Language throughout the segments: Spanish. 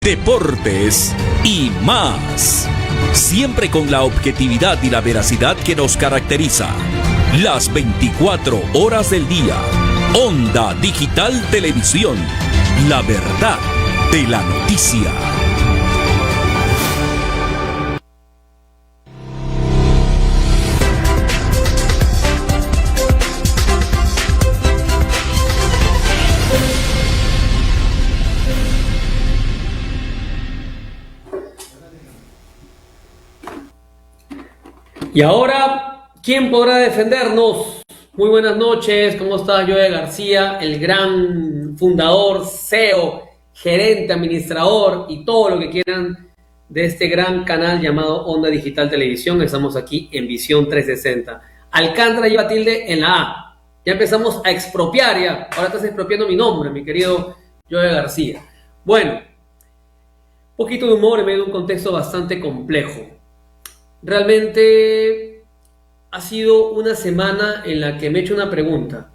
deportes y más. Siempre con la objetividad y la veracidad que nos caracteriza. Las 24 horas del día. Onda Digital Televisión. La verdad de la noticia. Y ahora, ¿quién podrá defendernos? Muy buenas noches, ¿cómo está Joe García, el gran fundador, CEO, gerente, administrador y todo lo que quieran de este gran canal llamado Onda Digital Televisión? Estamos aquí en Visión 360. Alcántara lleva tilde en la A. Ya empezamos a expropiar ya. Ahora estás expropiando mi nombre, mi querido Joe García. Bueno, un poquito de humor en medio de un contexto bastante complejo. Realmente ha sido una semana en la que me he hecho una pregunta: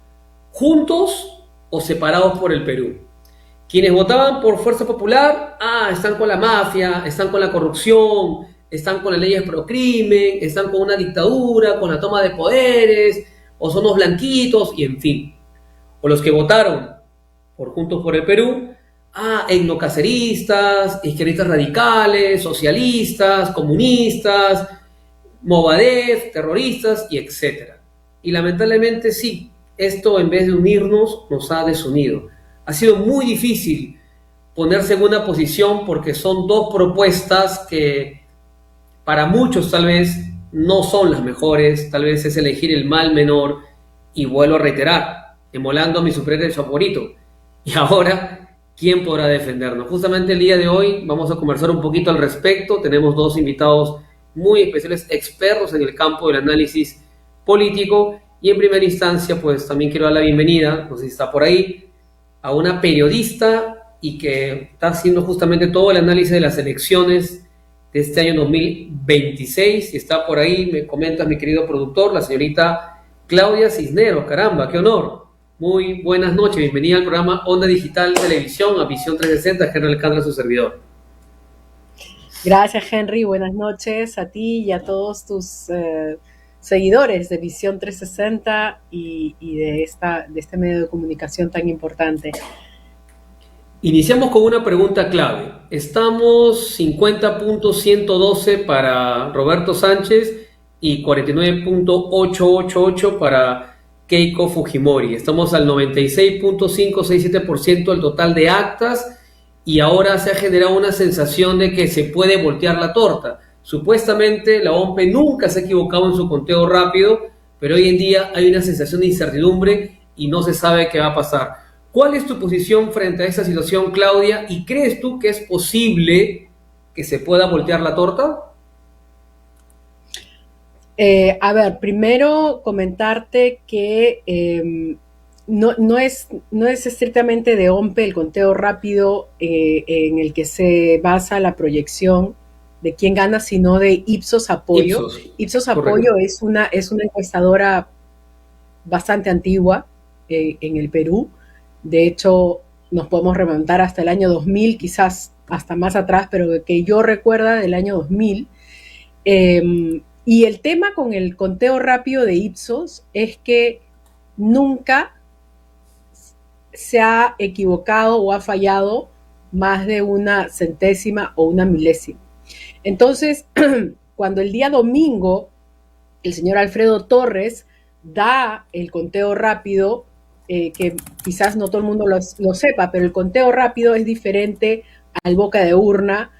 ¿juntos o separados por el Perú? Quienes votaban por Fuerza Popular, están con la mafia, están con la corrupción, están con las leyes pro crimen, están con una dictadura, con la toma de poderes, o son los blanquitos, y en fin. O los que votaron por Juntos por el Perú, etnocaceristas, izquierdistas radicales, socialistas, comunistas, Movadef, terroristas y etcétera. Y lamentablemente sí, esto en vez de unirnos nos ha desunido. Ha sido muy difícil ponerse en una posición porque son dos propuestas que para muchos tal vez no son las mejores, tal vez es elegir el mal menor, y vuelvo a reiterar, emulando a mi superhéroe favorito. Y ahora, ¿quién podrá defendernos? Justamente el día de hoy vamos a conversar un poquito al respecto. Tenemos dos invitados muy especiales, expertos en el campo del análisis político, y en primera instancia pues también quiero dar la bienvenida, no sé si está por ahí, a una periodista y que está haciendo justamente todo el análisis de las elecciones de este año 2026, y está por ahí, me comenta mi querido productor, la señorita Claudia Cisneros. Caramba, qué honor. Muy buenas noches, bienvenida al programa Onda Digital Televisión, a Visión 360, Henry Alcántara, su servidor. Gracias, Henry, buenas noches a ti y a todos tus seguidores de Visión 360 y de este medio de comunicación tan importante. Iniciamos con una pregunta clave. Estamos 50.112 para Roberto Sánchez y 49.888 para Keiko Fujimori. Estamos al 96.567% del total de actas, y ahora se ha generado una sensación de que se puede voltear la torta. Supuestamente la OMPE nunca se ha equivocado en su conteo rápido, pero hoy en día hay una sensación de incertidumbre y no se sabe qué va a pasar. ¿Cuál es tu posición frente a esta situación, Claudia? ¿Y crees tú que es posible que se pueda voltear la torta? A ver, primero comentarte que no es estrictamente de OMPE el conteo rápido en el que se basa la proyección de quién gana, sino de Ipsos Apoyo. Ipsos Apoyo es una encuestadora bastante antigua en el Perú. De hecho, nos podemos remontar hasta el año 2000, quizás hasta más atrás, pero que yo recuerda del año 2000. Y el tema con el conteo rápido de Ipsos es que nunca se ha equivocado o ha fallado más de una centésima o una milésima. Entonces, cuando el día domingo el señor Alfredo Torres da el conteo rápido, que quizás no todo el mundo lo sepa, pero el conteo rápido es diferente al boca de urna.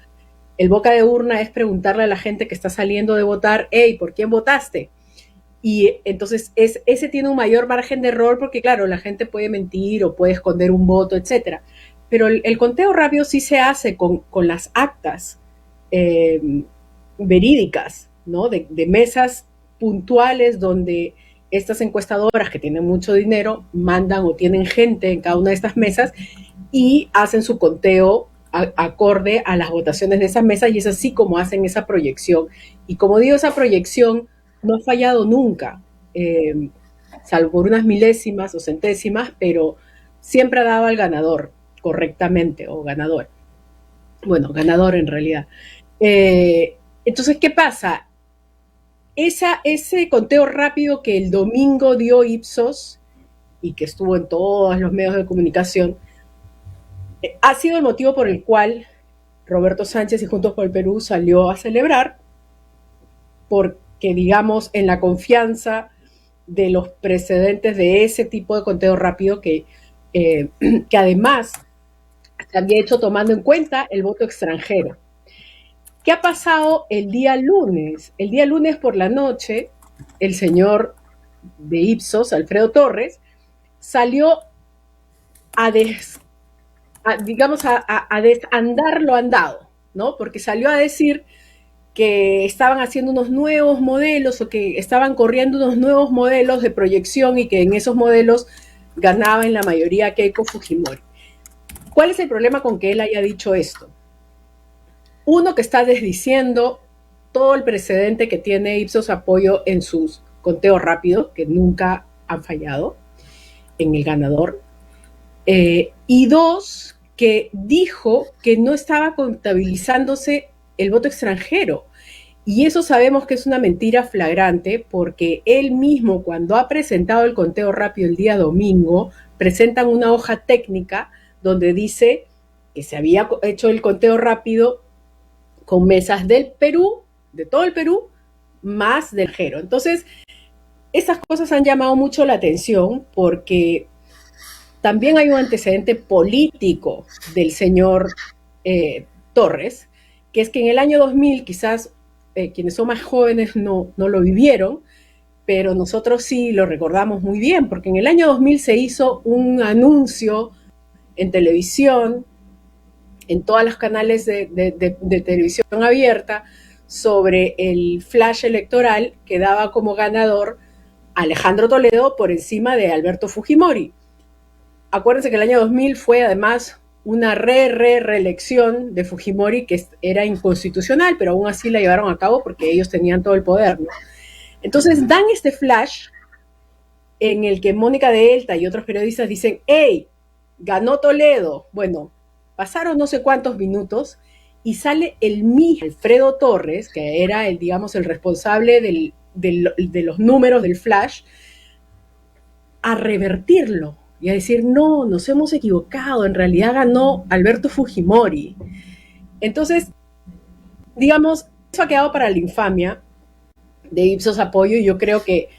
El boca de urna es preguntarle a la gente que está saliendo de votar: hey, ¿por quién votaste? Y entonces ese tiene un mayor margen de error porque, claro, la gente puede mentir o puede esconder un voto, etcétera. Pero el conteo rápido sí se hace con las actas verídicas, ¿no? De mesas puntuales donde estas encuestadoras que tienen mucho dinero mandan o tienen gente en cada una de estas mesas y hacen su conteo acorde a las votaciones de esas mesas, y es así como hacen esa proyección. Y como digo, esa proyección no ha fallado nunca, salvo por unas milésimas o centésimas, pero siempre ha dado al ganador correctamente o ganador. Bueno, ganador en realidad. Entonces, ¿qué pasa? Ese conteo rápido que el domingo dio Ipsos y que estuvo en todos los medios de comunicación, ha sido el motivo por el cual Roberto Sánchez y Juntos por el Perú salió a celebrar, porque digamos en la confianza de los precedentes de ese tipo de conteo rápido que además se había hecho tomando en cuenta el voto extranjero. ¿Qué ha pasado el día lunes? El día lunes por la noche, el señor de Ipsos, Alfredo Torres, salió a, digamos, a desandar lo andado, ¿no? Porque salió a decir que estaban haciendo unos nuevos modelos o que estaban corriendo unos nuevos modelos de proyección y que en esos modelos ganaba en la mayoría Keiko Fujimori. ¿Cuál es el problema con que él haya dicho esto? Uno, que está desdiciendo todo el precedente que tiene Ipsos Apoyo en sus conteos rápidos, que nunca han fallado en el ganador. Y dos, que dijo que no estaba contabilizándose el voto extranjero. Y eso sabemos que es una mentira flagrante porque él mismo, cuando ha presentado el conteo rápido el día domingo, presentan una hoja técnica donde dice que se había hecho el conteo rápido con mesas del Perú, de todo el Perú, más del extranjero. Entonces, esas cosas han llamado mucho la atención porque también hay un antecedente político del señor Torres, que es que en el año 2000, quizás quienes son más jóvenes no lo vivieron, pero nosotros sí lo recordamos muy bien, porque en el año 2000 se hizo un anuncio en televisión, en todos los canales de televisión abierta, sobre el flash electoral que daba como ganador Alejandro Toledo por encima de Alberto Fujimori. Acuérdense que el año 2000 fue además una reelección de Fujimori que era inconstitucional, pero aún así la llevaron a cabo porque ellos tenían todo el poder, ¿no? Entonces dan este flash en el que Mónica de Elta y otros periodistas dicen, ¡hey! Ganó Toledo. Bueno, pasaron no sé cuántos minutos y sale el mismo Alfredo Torres, que era el, digamos, el responsable de los números del flash, a revertirlo y a decir, no, nos hemos equivocado, en realidad ganó Alberto Fujimori. Entonces, digamos, eso ha quedado para la infamia de Ipsos Apoyo y yo creo que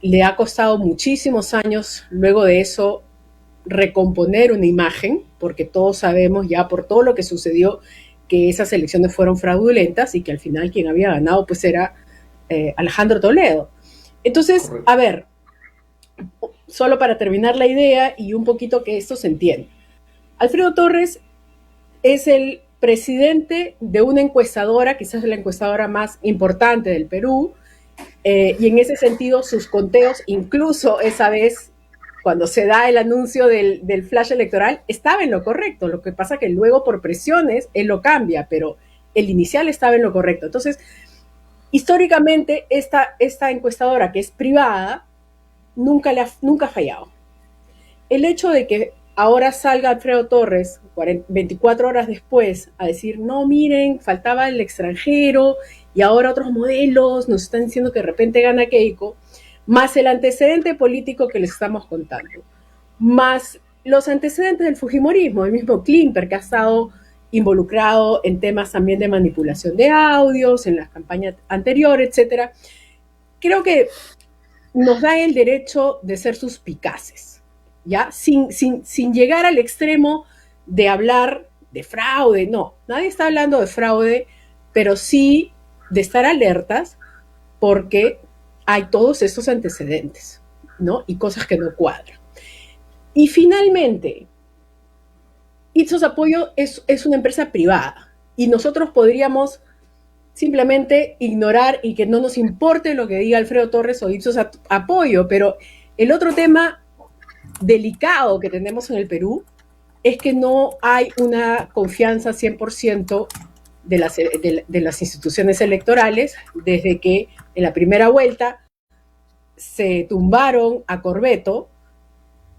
le ha costado muchísimos años luego de eso recomponer una imagen, porque todos sabemos ya por todo lo que sucedió que esas elecciones fueron fraudulentas y que al final quien había ganado pues era Alejandro Toledo. Entonces, correcto. A ver, solo para terminar la idea y un poquito que esto se entienda. Alfredo Torres es el presidente de una encuestadora, quizás la encuestadora más importante del Perú, y en ese sentido sus conteos, incluso esa vez cuando se da el anuncio del flash electoral, estaba en lo correcto. Lo que pasa que luego por presiones él lo cambia, pero el inicial estaba en lo correcto. Entonces, históricamente esta encuestadora que es privada nunca ha fallado. El hecho de que ahora salga Alfredo Torres 24 horas después a decir, no, miren, faltaba el extranjero y ahora otros modelos nos están diciendo que de repente gana Keiko, más el antecedente político que les estamos contando, más los antecedentes del fujimorismo, el mismo Klimper que ha estado involucrado en temas también de manipulación de audios, en las campañas anteriores, etcétera. Creo que nos da el derecho de ser suspicaces, ¿ya? Sin llegar al extremo de hablar de fraude, no, nadie está hablando de fraude, pero sí de estar alertas porque hay todos estos antecedentes, ¿no? Y cosas que no cuadran. Y finalmente, Ipsos Apoyo es una empresa privada y nosotros podríamos simplemente ignorar y que no nos importe lo que diga Alfredo Torres o Ipsos Apoyo, pero el otro tema delicado que tenemos en el Perú es que no hay una confianza 100% de las instituciones electorales desde que en la primera vuelta se tumbaron a Corbeto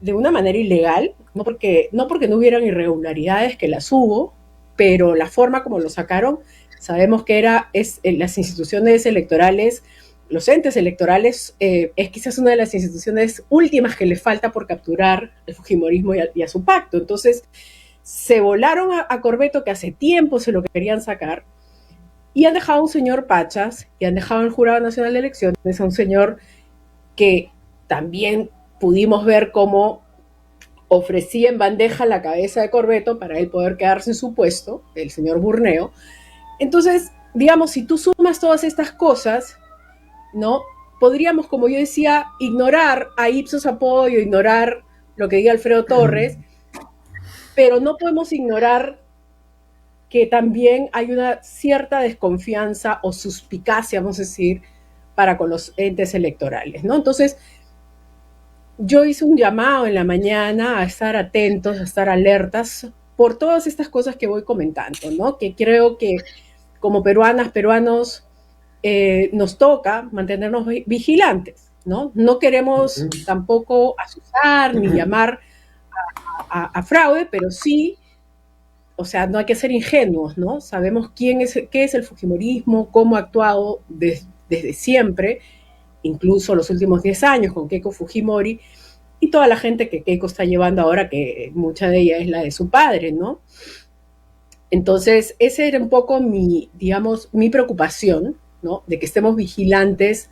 de una manera ilegal, no porque no hubieran irregularidades, que las hubo, pero la forma como lo sacaron, sabemos que las instituciones electorales, los entes electorales, es quizás una de las instituciones últimas que le falta por capturar el fujimorismo y a su pacto. Entonces, se volaron a Corbeto, que hace tiempo se lo querían sacar, y han dejado a un señor Pachas, y han dejado al Jurado Nacional de Elecciones a un señor que también pudimos ver cómo ofrecía en bandeja la cabeza de Corbeto para él poder quedarse en su puesto, el señor Burneo. Entonces, digamos, si tú sumas todas estas cosas, ¿no? Podríamos, como yo decía, ignorar a Ipsos Apoyo, ignorar lo que diga Alfredo Torres, pero no podemos ignorar que también hay una cierta desconfianza o suspicacia, vamos a decir, para con los entes electorales, ¿no? Entonces, yo hice un llamado en la mañana a estar atentos, a estar alertas por todas estas cosas que voy comentando, ¿no? Que creo que como peruanas, peruanos, nos toca mantenernos vigilantes, ¿no? No queremos tampoco asustar ni llamar a fraude, pero sí, o sea, no hay que ser ingenuos, ¿no? Sabemos qué es el fujimorismo, cómo ha actuado desde siempre, incluso los últimos 10 años con Keiko Fujimori, y toda la gente que Keiko está llevando ahora, que mucha de ella es la de su padre, ¿no? Entonces, esa era un poco mi preocupación, ¿no? De que estemos vigilantes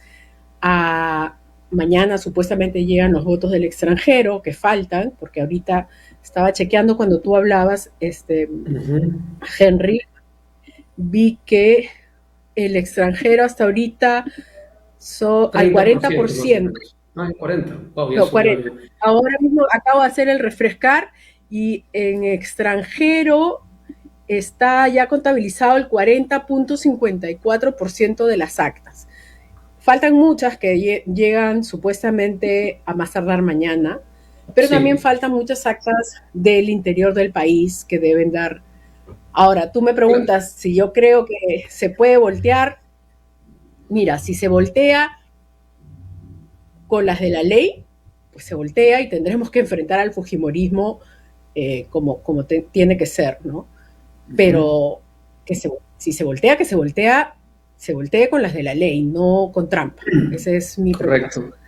mañana supuestamente llegan los votos del extranjero que faltan, porque ahorita estaba chequeando cuando tú hablabas, Henry, vi que el extranjero hasta ahorita al 40%. El 40. Wow, no, 40. Ahora mismo acabo de hacer el refrescar y en extranjero está ya contabilizado el 40.54% de las actas. Faltan muchas que llegan supuestamente a más tardar mañana, pero sí, también faltan muchas actas del interior del país que deben dar. Ahora, tú me preguntas si yo creo que se puede voltear. Mira, si se voltea con las de la ley, pues se voltea y tendremos que enfrentar al fujimorismo como tiene que ser, ¿no? Pero si se voltea, que se voltee con las de la ley, no con trampa. Ese es mi preocupación. Correcto.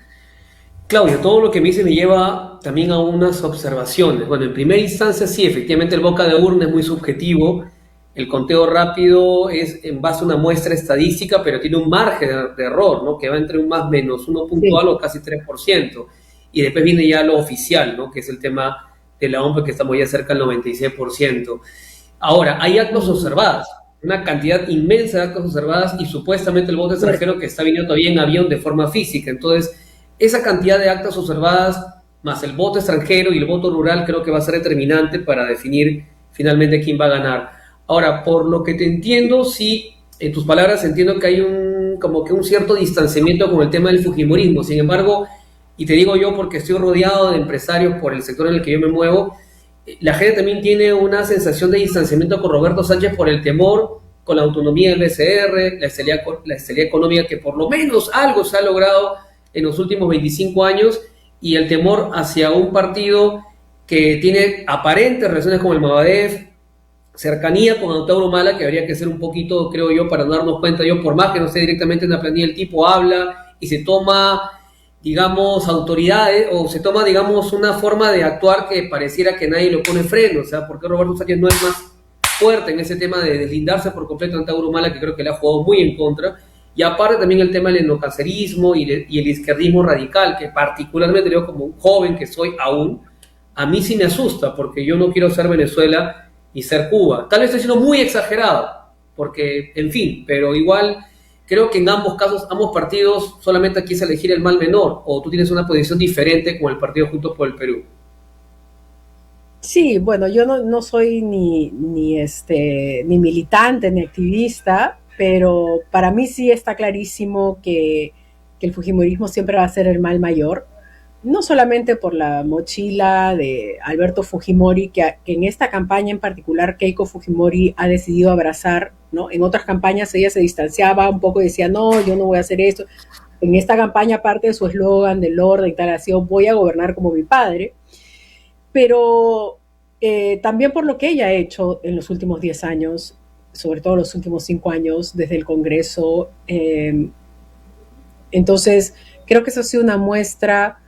Claudia, todo lo que me dice me lleva también a unas observaciones. Bueno, en primera instancia, sí, efectivamente el boca de urna es muy subjetivo. El conteo rápido es en base a una muestra estadística, pero tiene un margen de error, ¿no? Que va entre un más menos 1 punto algo, casi 3%. Y después viene ya lo oficial, ¿no? Que es el tema de la OMP, que estamos ya cerca del 96%. Ahora, hay actos observadas, una cantidad inmensa de actos observadas y supuestamente el voto extranjero que está viniendo todavía en avión de forma física. Entonces, esa cantidad de actas observadas más el voto extranjero y el voto rural creo que va a ser determinante para definir finalmente quién va a ganar. Ahora, por lo que te entiendo, sí, en tus palabras entiendo que hay como que un cierto distanciamiento con el tema del fujimorismo. Sin embargo, y te digo yo porque estoy rodeado de empresarios por el sector en el que yo me muevo, la gente también tiene una sensación de distanciamiento con Roberto Sánchez por el temor con la autonomía del BCR, la estabilidad económica, que por lo menos algo se ha logrado en los últimos 25 años, y el temor hacia un partido que tiene aparentes relaciones con el Movadef, cercanía con Antauro Humala, que habría que ser un poquito, creo yo, para darnos cuenta. Yo, por más que no esté directamente en la planilla, el tipo habla y se toma, digamos, autoridades, o se toma, digamos, una forma de actuar que pareciera que nadie le pone freno. O sea, ¿por qué Roberto Sánchez no es más fuerte en ese tema de deslindarse por completo de Antauro Humala, que creo que le ha jugado muy en contra? Y aparte también el tema del etnocancerismo y el izquierdismo radical, que particularmente yo como un joven que soy aún, a mí sí me asusta, porque yo no quiero ser Venezuela y ser Cuba. Tal vez estoy siendo muy exagerado, porque, en fin, pero igual creo que en ambos casos, ambos partidos, solamente aquí es elegir el mal menor, o tú tienes una posición diferente con el partido Juntos por el Perú. Sí, bueno, yo no soy ni militante ni activista, pero para mí sí está clarísimo que el fujimorismo siempre va a ser el mal mayor, no solamente por la mochila de Alberto Fujimori, que en esta campaña en particular Keiko Fujimori ha decidido abrazar, ¿no? En otras campañas ella se distanciaba un poco y decía, no, yo no voy a hacer esto. En esta campaña, aparte de su eslogan del orden y tal, ha sido, voy a gobernar como mi padre. Pero también por lo que ella ha hecho en los últimos 10 años, sobre todo los últimos 5 años desde el Congreso. Entonces, creo que eso ha sido una muestra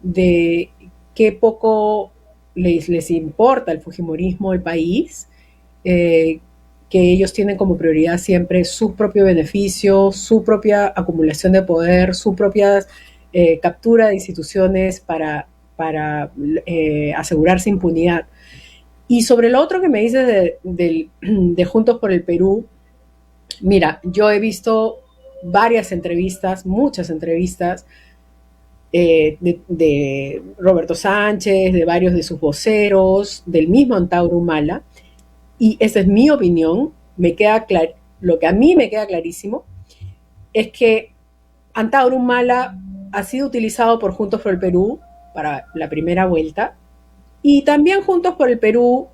de qué poco les importa el fujimorismo, el país, que ellos tienen como prioridad siempre su propio beneficio, su propia acumulación de poder, su propia captura de instituciones para asegurarse impunidad. Y sobre lo otro que me dices de Juntos por el Perú, mira, yo he visto varias entrevistas, muchas entrevistas de Roberto Sánchez, de varios de sus voceros, del mismo Antauro Humala, y esa es mi opinión. Lo que a mí me queda clarísimo es que Antauro Humala ha sido utilizado por Juntos por el Perú para la primera vuelta, y también Juntos por el Perú,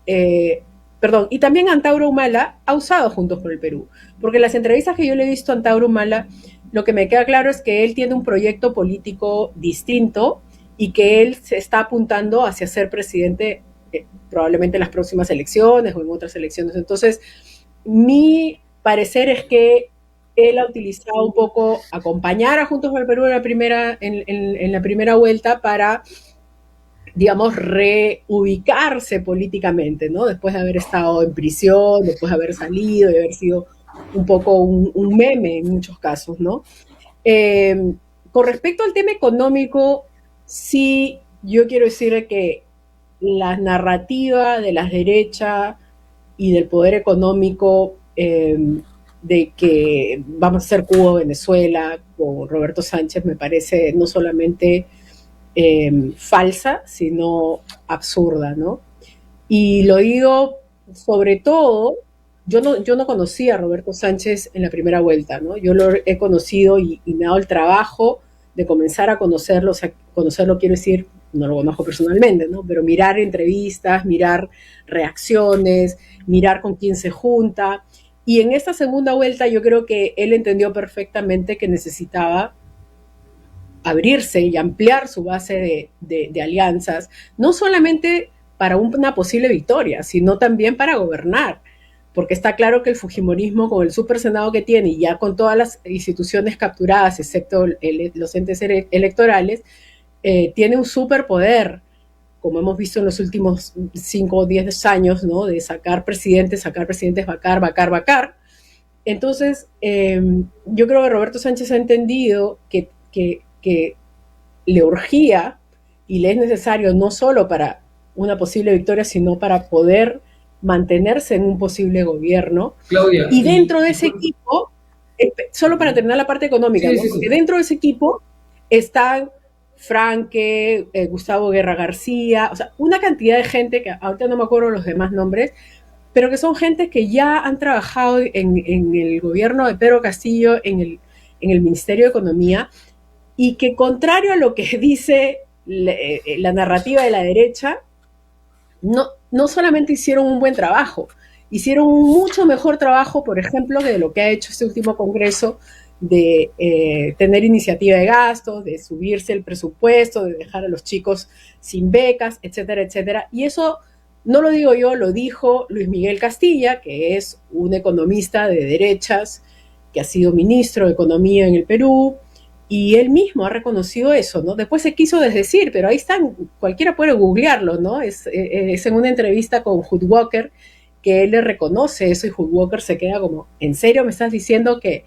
y también Antauro Humala ha usado Juntos por el Perú, porque en las entrevistas que yo le he visto a Antauro Humala, lo que me queda claro es que él tiene un proyecto político distinto y que él se está apuntando hacia ser presidente probablemente en las próximas elecciones o en otras elecciones. Entonces, mi parecer es que él ha utilizado un poco acompañar a Juntos por el Perú en la primera vuelta para, digamos, reubicarse políticamente, ¿no? Después de haber estado en prisión, después de haber salido, de haber sido un poco un meme en muchos casos, ¿no? Con respecto al tema económico, sí, yo quiero decir que la narrativa de las derechas y del poder económico, de que vamos a hacer Cuba o Venezuela con Roberto Sánchez, me parece no solamente falsa, sino absurda, ¿no? Y lo digo sobre todo, yo no conocía a Roberto Sánchez en la primera vuelta, ¿no? Yo lo he conocido y me ha dado el trabajo de comenzar a conocerlo, o sea, conocerlo quiero decir, no lo conozco personalmente, ¿no? Pero mirar entrevistas, mirar reacciones, mirar con quién se junta. Y en esta segunda vuelta yo creo que él entendió perfectamente que necesitaba abrirse y ampliar su base de alianzas, no solamente para una posible victoria, sino también para gobernar, porque está claro que el fujimorismo, con el supersenado que tiene y ya con todas las instituciones capturadas, excepto los entes electorales, tiene un superpoder, como hemos visto en los últimos 5 o 10 años, ¿no? De sacar presidentes, vacar. Entonces, yo creo que Roberto Sánchez ha entendido que le urgía y le es necesario no solo para una posible victoria, sino para poder mantenerse en un posible gobierno. Claudia, y dentro de ese equipo, solo para terminar la parte económica, ¿no? Porque dentro de ese equipo están Franque, Gustavo Guerra García, o sea, una cantidad de gente que ahorita no me acuerdo los demás nombres, pero que son gente que ya han trabajado en el gobierno de Pedro Castillo, en el Ministerio de Economía, y que contrario a lo que dice la narrativa de la derecha, no solamente hicieron un buen trabajo, hicieron un mucho mejor trabajo, por ejemplo, de lo que ha hecho este último Congreso, de tener iniciativa de gastos, de subirse el presupuesto, de dejar a los chicos sin becas, etcétera, etcétera. Y eso no lo digo yo, lo dijo Luis Miguel Castilla, que es un economista de derechas, que ha sido ministro de Economía en el Perú, y él mismo ha reconocido eso, ¿no? Después se quiso desdecir, pero ahí están, cualquiera puede googlearlo, ¿no? Es en una entrevista con Hood Walker que él le reconoce eso, y Hood Walker se queda como, ¿en serio me estás diciendo que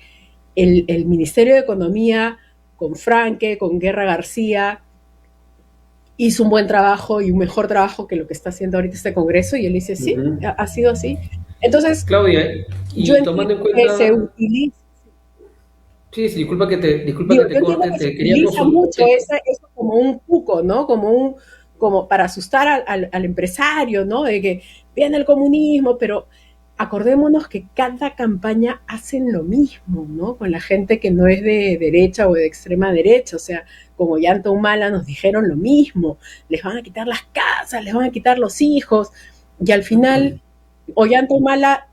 el Ministerio de Economía, con Franque, con Guerra García, hizo un buen trabajo y un mejor trabajo que lo que está haciendo ahorita este Congreso? Y él dice, sí, ha sido así. Entonces, Claudia, y yo tomando en entiendo cuenta... que se utiliza... Sí, disculpa que te corte, te quería utiliza mucho eso como un cuco, ¿no? Como para asustar al empresario, ¿no? De que viene el comunismo, pero acordémonos que cada campaña hacen lo mismo, ¿no? Con la gente que no es de derecha o de extrema derecha, o sea, como Ollanta Humala nos dijeron lo mismo, les van a quitar las casas, les van a quitar los hijos, y al final Ollanta Humala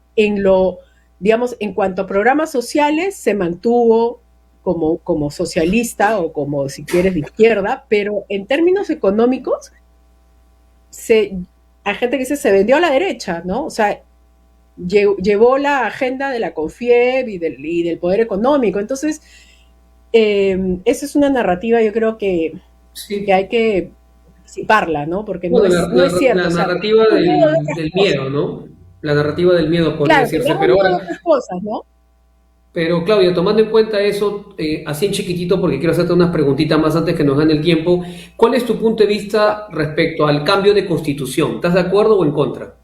digamos, en cuanto a programas sociales, se mantuvo como socialista o como, si quieres, de izquierda, pero en términos económicos hay gente que dice se vendió a la derecha, ¿no? O sea, llevó la agenda de la CONFIEP y del poder económico. Entonces, esa es una narrativa, yo creo Sí. que hay que disiparla, ¿no? Porque Bueno, no es cierto. la O sea, narrativa del cosas. miedo, ¿no? La narrativa del miedo podría Claro, decirse, tenemos pero miedo ahora, a otras cosas, ¿no? pero Claudia, tomando en cuenta eso, así en chiquitito, porque quiero hacerte unas preguntitas más antes que nos gane el tiempo, ¿cuál es tu punto de vista respecto al cambio de constitución? ¿Estás de acuerdo o en contra?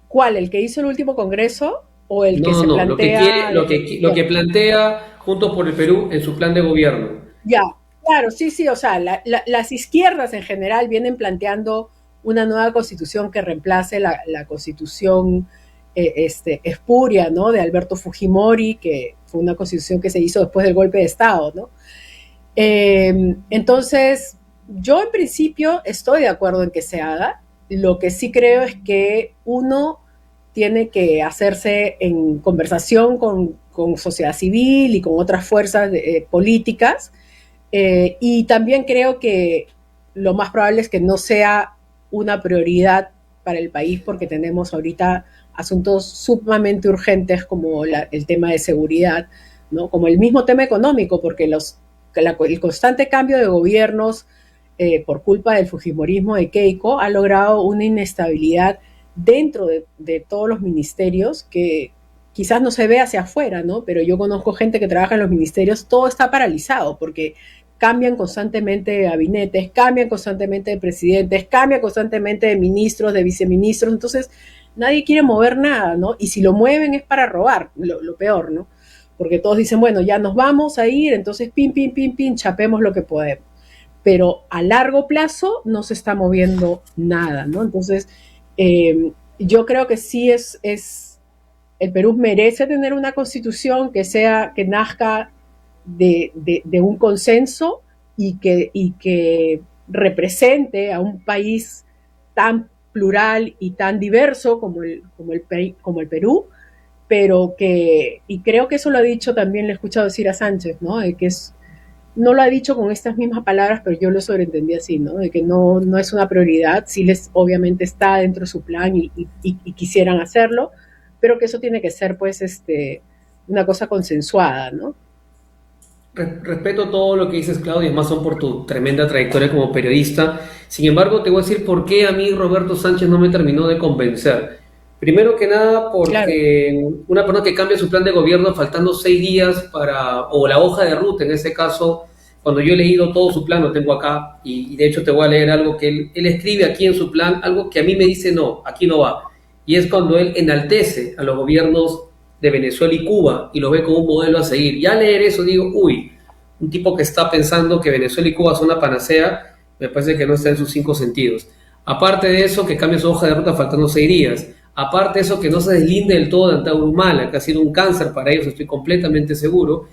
¿Cuál? ¿El que hizo el último congreso o el que No, se no, lo que quiere, plantea de lo que revisión? plantea Juntos por el Perú en su plan de gobierno. Ya, claro, sí, sí, o sea, las izquierdas en general vienen planteando una nueva constitución que reemplace la constitución espuria, ¿no? De Alberto Fujimori, que fue una constitución que se hizo después del golpe de Estado, ¿no? Entonces, yo en principio estoy de acuerdo en que se haga. Lo que sí creo es que uno tiene que hacerse en conversación con sociedad civil y con otras fuerzas políticas. Y también creo que lo más probable es que no sea una prioridad para el país porque tenemos ahorita asuntos sumamente urgentes como el tema de seguridad, ¿no? Como el mismo tema económico, porque el constante cambio de gobiernos por culpa del fujimorismo de Keiko ha logrado una inestabilidad dentro de todos los ministerios que quizás no se ve hacia afuera, ¿no? Pero yo conozco gente que trabaja en los ministerios, todo está paralizado porque cambian constantemente de gabinetes, cambian constantemente de presidentes, cambian constantemente de ministros, de viceministros, entonces nadie quiere mover nada, ¿no? Y si lo mueven es para robar, lo peor, ¿no? Porque todos dicen, bueno, ya nos vamos a ir, entonces pin, pin, pin, pin, chapemos lo que podemos. Pero a largo plazo no se está moviendo nada, ¿no? Entonces, yo creo que sí el Perú merece tener una constitución que nazca de un consenso y que represente a un país tan plural y tan diverso como el Perú, pero y creo que eso lo ha dicho también, le he escuchado decir a Sánchez, ¿no? De que no lo ha dicho con estas mismas palabras, pero yo lo sobreentendí así, ¿no? De que no es una prioridad, sí obviamente está dentro de su plan y quisieran hacerlo, pero que eso tiene que ser, pues, una cosa consensuada, ¿no? Respeto todo lo que dices, Claudia, es más son por tu tremenda trayectoria como periodista. Sin embargo, te voy a decir por qué a mí Roberto Sánchez no me terminó de convencer. Primero que nada, Claro. porque una persona que cambia su plan de gobierno faltando 6 días o la hoja de ruta en ese caso, cuando yo he leído todo su plan, lo tengo acá, y de hecho te voy a leer algo que él escribe aquí en su plan, algo que a mí me dice no, aquí no va. Y es cuando él enaltece a los gobiernos de Venezuela y Cuba y los ve como un modelo a seguir. Y al leer eso digo, uy, un tipo que está pensando que Venezuela y Cuba son una panacea, me parece que no está en sus 5 sentidos. Aparte de eso, que cambie su hoja de ruta faltando 6 días. Aparte de eso, que no se deslinde del todo de Antauro Humala, que ha sido un cáncer para ellos, estoy completamente seguro.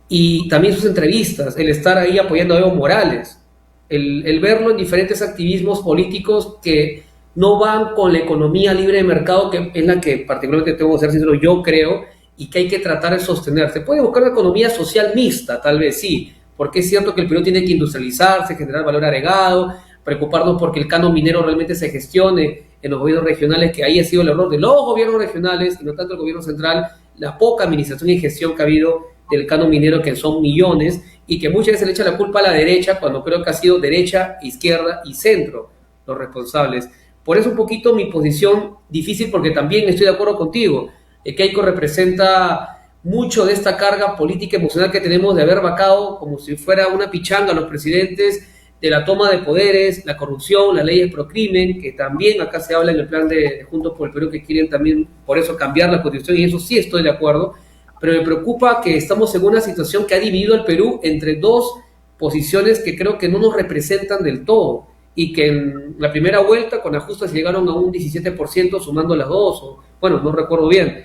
Y también sus entrevistas, el estar ahí apoyando a Evo Morales, el verlo en diferentes activismos políticos que no van con la economía libre de mercado, que es la que particularmente tengo que ser sincero, yo creo, y que hay que tratar de sostener. Se puede buscar una economía social mixta, tal vez sí, porque es cierto que el Perú tiene que industrializarse, generar valor agregado, preocuparnos porque el canon minero realmente se gestione en los gobiernos regionales, que ahí ha sido el error de los gobiernos regionales y no tanto el gobierno central, la poca administración y gestión que ha habido del canon minero, que son millones, y que muchas veces le echa la culpa a la derecha, cuando creo que ha sido derecha, izquierda y centro los responsables. Por eso un poquito mi posición difícil, porque también estoy de acuerdo contigo. Keiko representa mucho de esta carga política emocional que tenemos de haber vacado como si fuera una pichanga a los presidentes, de la toma de poderes, la corrupción, las leyes pro crimen, que también acá se habla en el plan de Juntos por el Perú, que quieren también por eso cambiar la constitución, y eso sí estoy de acuerdo, pero me preocupa que estamos en una situación que ha dividido al Perú entre dos posiciones que creo que no nos representan del todo, y que en la primera vuelta con ajustes llegaron a un 17% sumando las dos, o bueno, no recuerdo bien.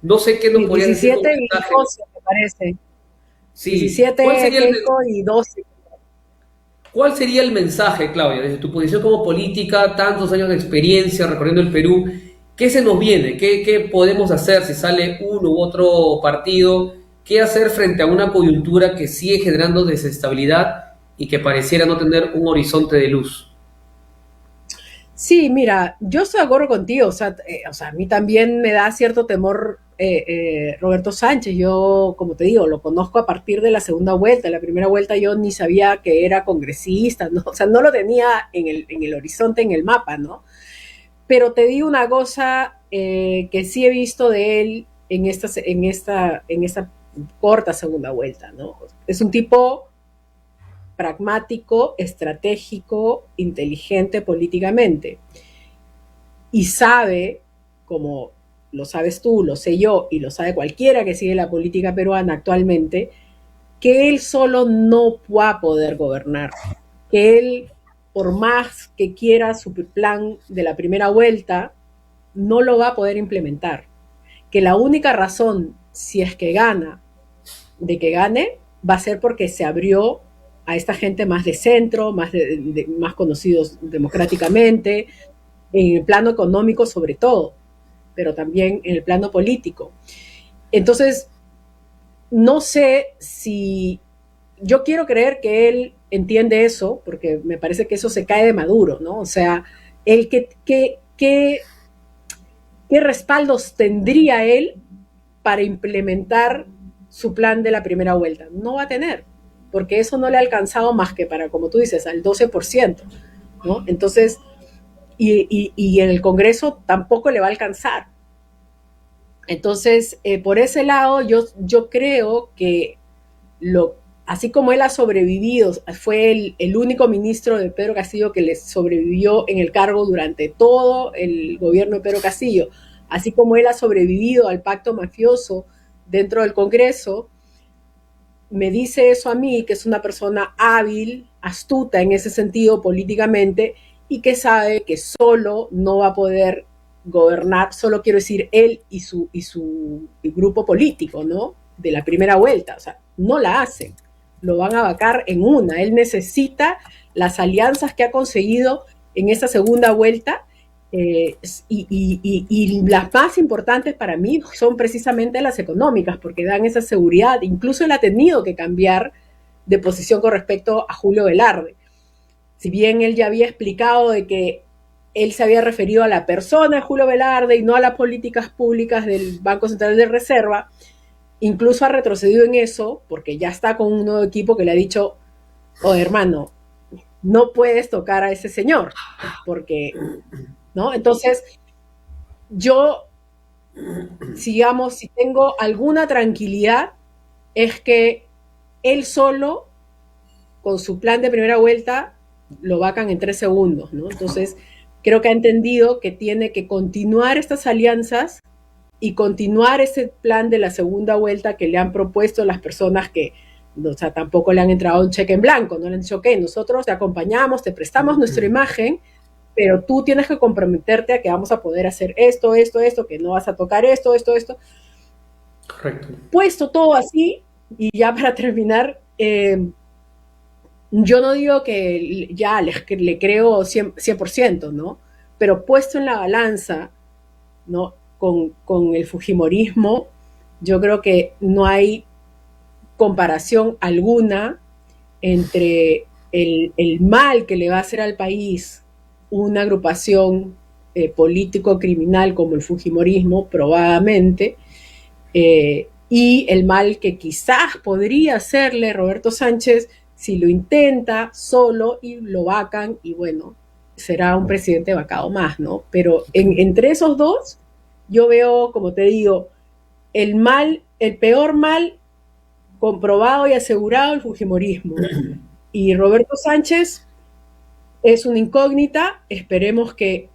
No sé qué nos podrían decir como 17 y mensaje. 12, me parece. Sí, ¿cuál 17 sería Keiko y 12. ¿Cuál sería el mensaje, Claudia, desde tu posición como política, tantos años de experiencia recorriendo el Perú? ¿Qué se nos viene? ¿Qué podemos hacer si sale uno u otro partido? ¿Qué hacer frente a una coyuntura que sigue generando desestabilidad y que pareciera no tener un horizonte de luz? Sí, mira, yo estoy de acuerdo contigo, o sea, a mí también me da cierto temor Roberto Sánchez. Yo, como te digo, lo conozco a partir de la segunda vuelta. La primera vuelta yo ni sabía que era congresista, ¿no? O sea, no lo tenía en el horizonte, en el mapa, ¿no? Pero te digo una cosa que sí he visto de él en esta corta segunda vuelta, ¿no? Es un tipo pragmático, estratégico, inteligente políticamente y sabe, como lo sabes tú, lo sé yo y lo sabe cualquiera que sigue la política peruana actualmente, que él solo no va a poder gobernar, que él, por más que quiera su plan de la primera vuelta, no lo va a poder implementar, que la única razón, si es que gana, de que gane, va a ser porque se abrió a esta gente más de centro, más conocidos democráticamente, en el plano económico sobre todo, pero también en el plano político. Entonces, no sé si yo quiero creer que él entiende eso, porque me parece que eso se cae de Maduro, ¿no? O sea, el qué respaldos tendría él para implementar su plan de la primera vuelta. No va a tener, porque eso no le ha alcanzado más que para, como tú dices, al 12%, ¿no? Entonces, y en el Congreso tampoco le va a alcanzar. Entonces, por ese lado, yo creo que así como él ha sobrevivido, fue el único ministro de Pedro Castillo que le sobrevivió en el cargo durante todo el gobierno de Pedro Castillo, así como él ha sobrevivido al pacto mafioso dentro del Congreso, me dice eso a mí, que es una persona hábil, astuta en ese sentido políticamente, y que sabe que solo no va a poder gobernar, solo quiero decir él y su grupo político, ¿no? De la primera vuelta, o sea, no la hacen, lo van a vacar en una. Él necesita las alianzas que ha conseguido en esa segunda vuelta, y las más importantes para mí son precisamente las económicas, porque dan esa seguridad. Incluso él ha tenido que cambiar de posición con respecto a Julio Velarde. Si bien él ya había explicado de que él se había referido a la persona de Julio Velarde y no a las políticas públicas del Banco Central de Reserva, incluso ha retrocedido en eso, porque ya está con un nuevo equipo que le ha dicho, oh hermano, no puedes tocar a ese señor, porque, ¿no? Entonces, yo, digamos, si tengo alguna tranquilidad, es que él solo, con su plan de primera vuelta, lo vacan en 3 segundos, ¿no? Entonces, creo que ha entendido que tiene que continuar estas alianzas y continuar ese plan de la segunda vuelta que le han propuesto las personas que, o sea, tampoco le han entrado un cheque en blanco, no le han dicho, ok, nosotros te acompañamos, te prestamos nuestra imagen, pero tú tienes que comprometerte a que vamos a poder hacer esto, que no vas a tocar esto. Correcto. Puesto todo así, y ya para terminar, yo no digo que ya le creo 100%, ¿no? Pero puesto en la balanza, ¿no? Con el fujimorismo, yo creo que no hay comparación alguna entre el mal que le va a hacer al país una agrupación político-criminal como el fujimorismo, probadamente, y el mal que quizás podría hacerle Roberto Sánchez si lo intenta solo y lo vacan, y bueno, será un presidente vacado más, ¿no? Pero entre esos dos, yo veo, como te digo, el peor mal comprobado y asegurado, el fujimorismo. Y Roberto Sánchez es una incógnita, esperemos que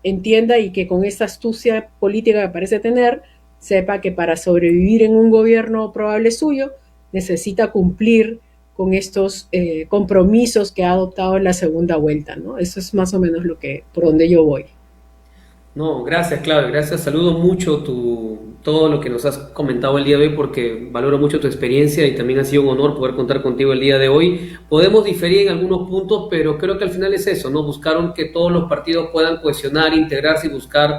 entienda y que con esta astucia política que parece tener, sepa que para sobrevivir en un gobierno probable suyo, necesita cumplir con estos compromisos que ha adoptado en la segunda vuelta, ¿no? Eso es más o menos por donde yo voy. No, gracias, Claudio, gracias. Saludo mucho todo lo que nos has comentado el día de hoy porque valoro mucho tu experiencia y también ha sido un honor poder contar contigo el día de hoy. Podemos diferir en algunos puntos, pero creo que al final es eso, ¿no? Buscaron que todos los partidos puedan cohesionar, integrarse y buscar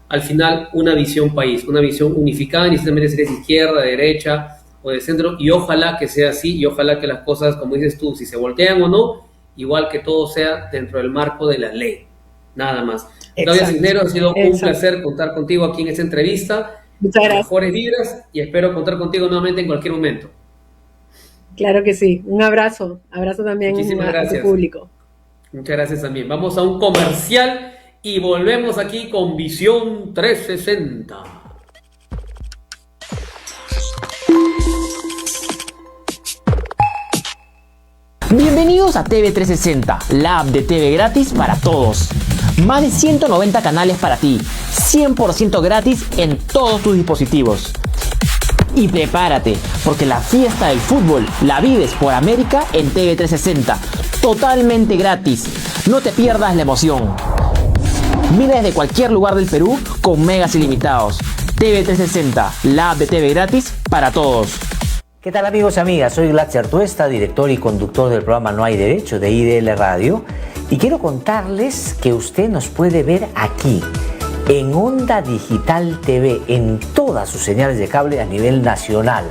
al final una visión país, una visión unificada, ni siquiera si eres izquierda, derecha o de centro, y ojalá que sea así y ojalá que las cosas, como dices tú, si se voltean o no, igual que todo sea dentro del marco de la ley. nada más. Exacto. Claudia Cisneros, ha sido un Exacto. placer contar contigo aquí en esta entrevista. Muchas gracias. Mejores vibras y espero contar contigo nuevamente en cualquier momento. Claro que sí. Un abrazo. Abrazo también Muchísimas a tu gracias. público. Muchas gracias también. Vamos a un comercial y volvemos aquí con Visión 360. Bienvenidos a TV360, la app de TV gratis para todos. Más de 190 canales para ti, 100% gratis en todos tus dispositivos. Y prepárate, porque la fiesta del fútbol la vives por América en TV360, totalmente gratis. No te pierdas la emoción. Mira desde cualquier lugar del Perú con megas ilimitados. TV360, la app de TV gratis para todos. ¿Qué tal amigos y amigas? Soy Glatzer Tuesta, director y conductor del programa No hay Derecho de IDL Radio, y quiero contarles que usted nos puede ver aquí, en Onda Digital TV, en todas sus señales de cable a nivel nacional,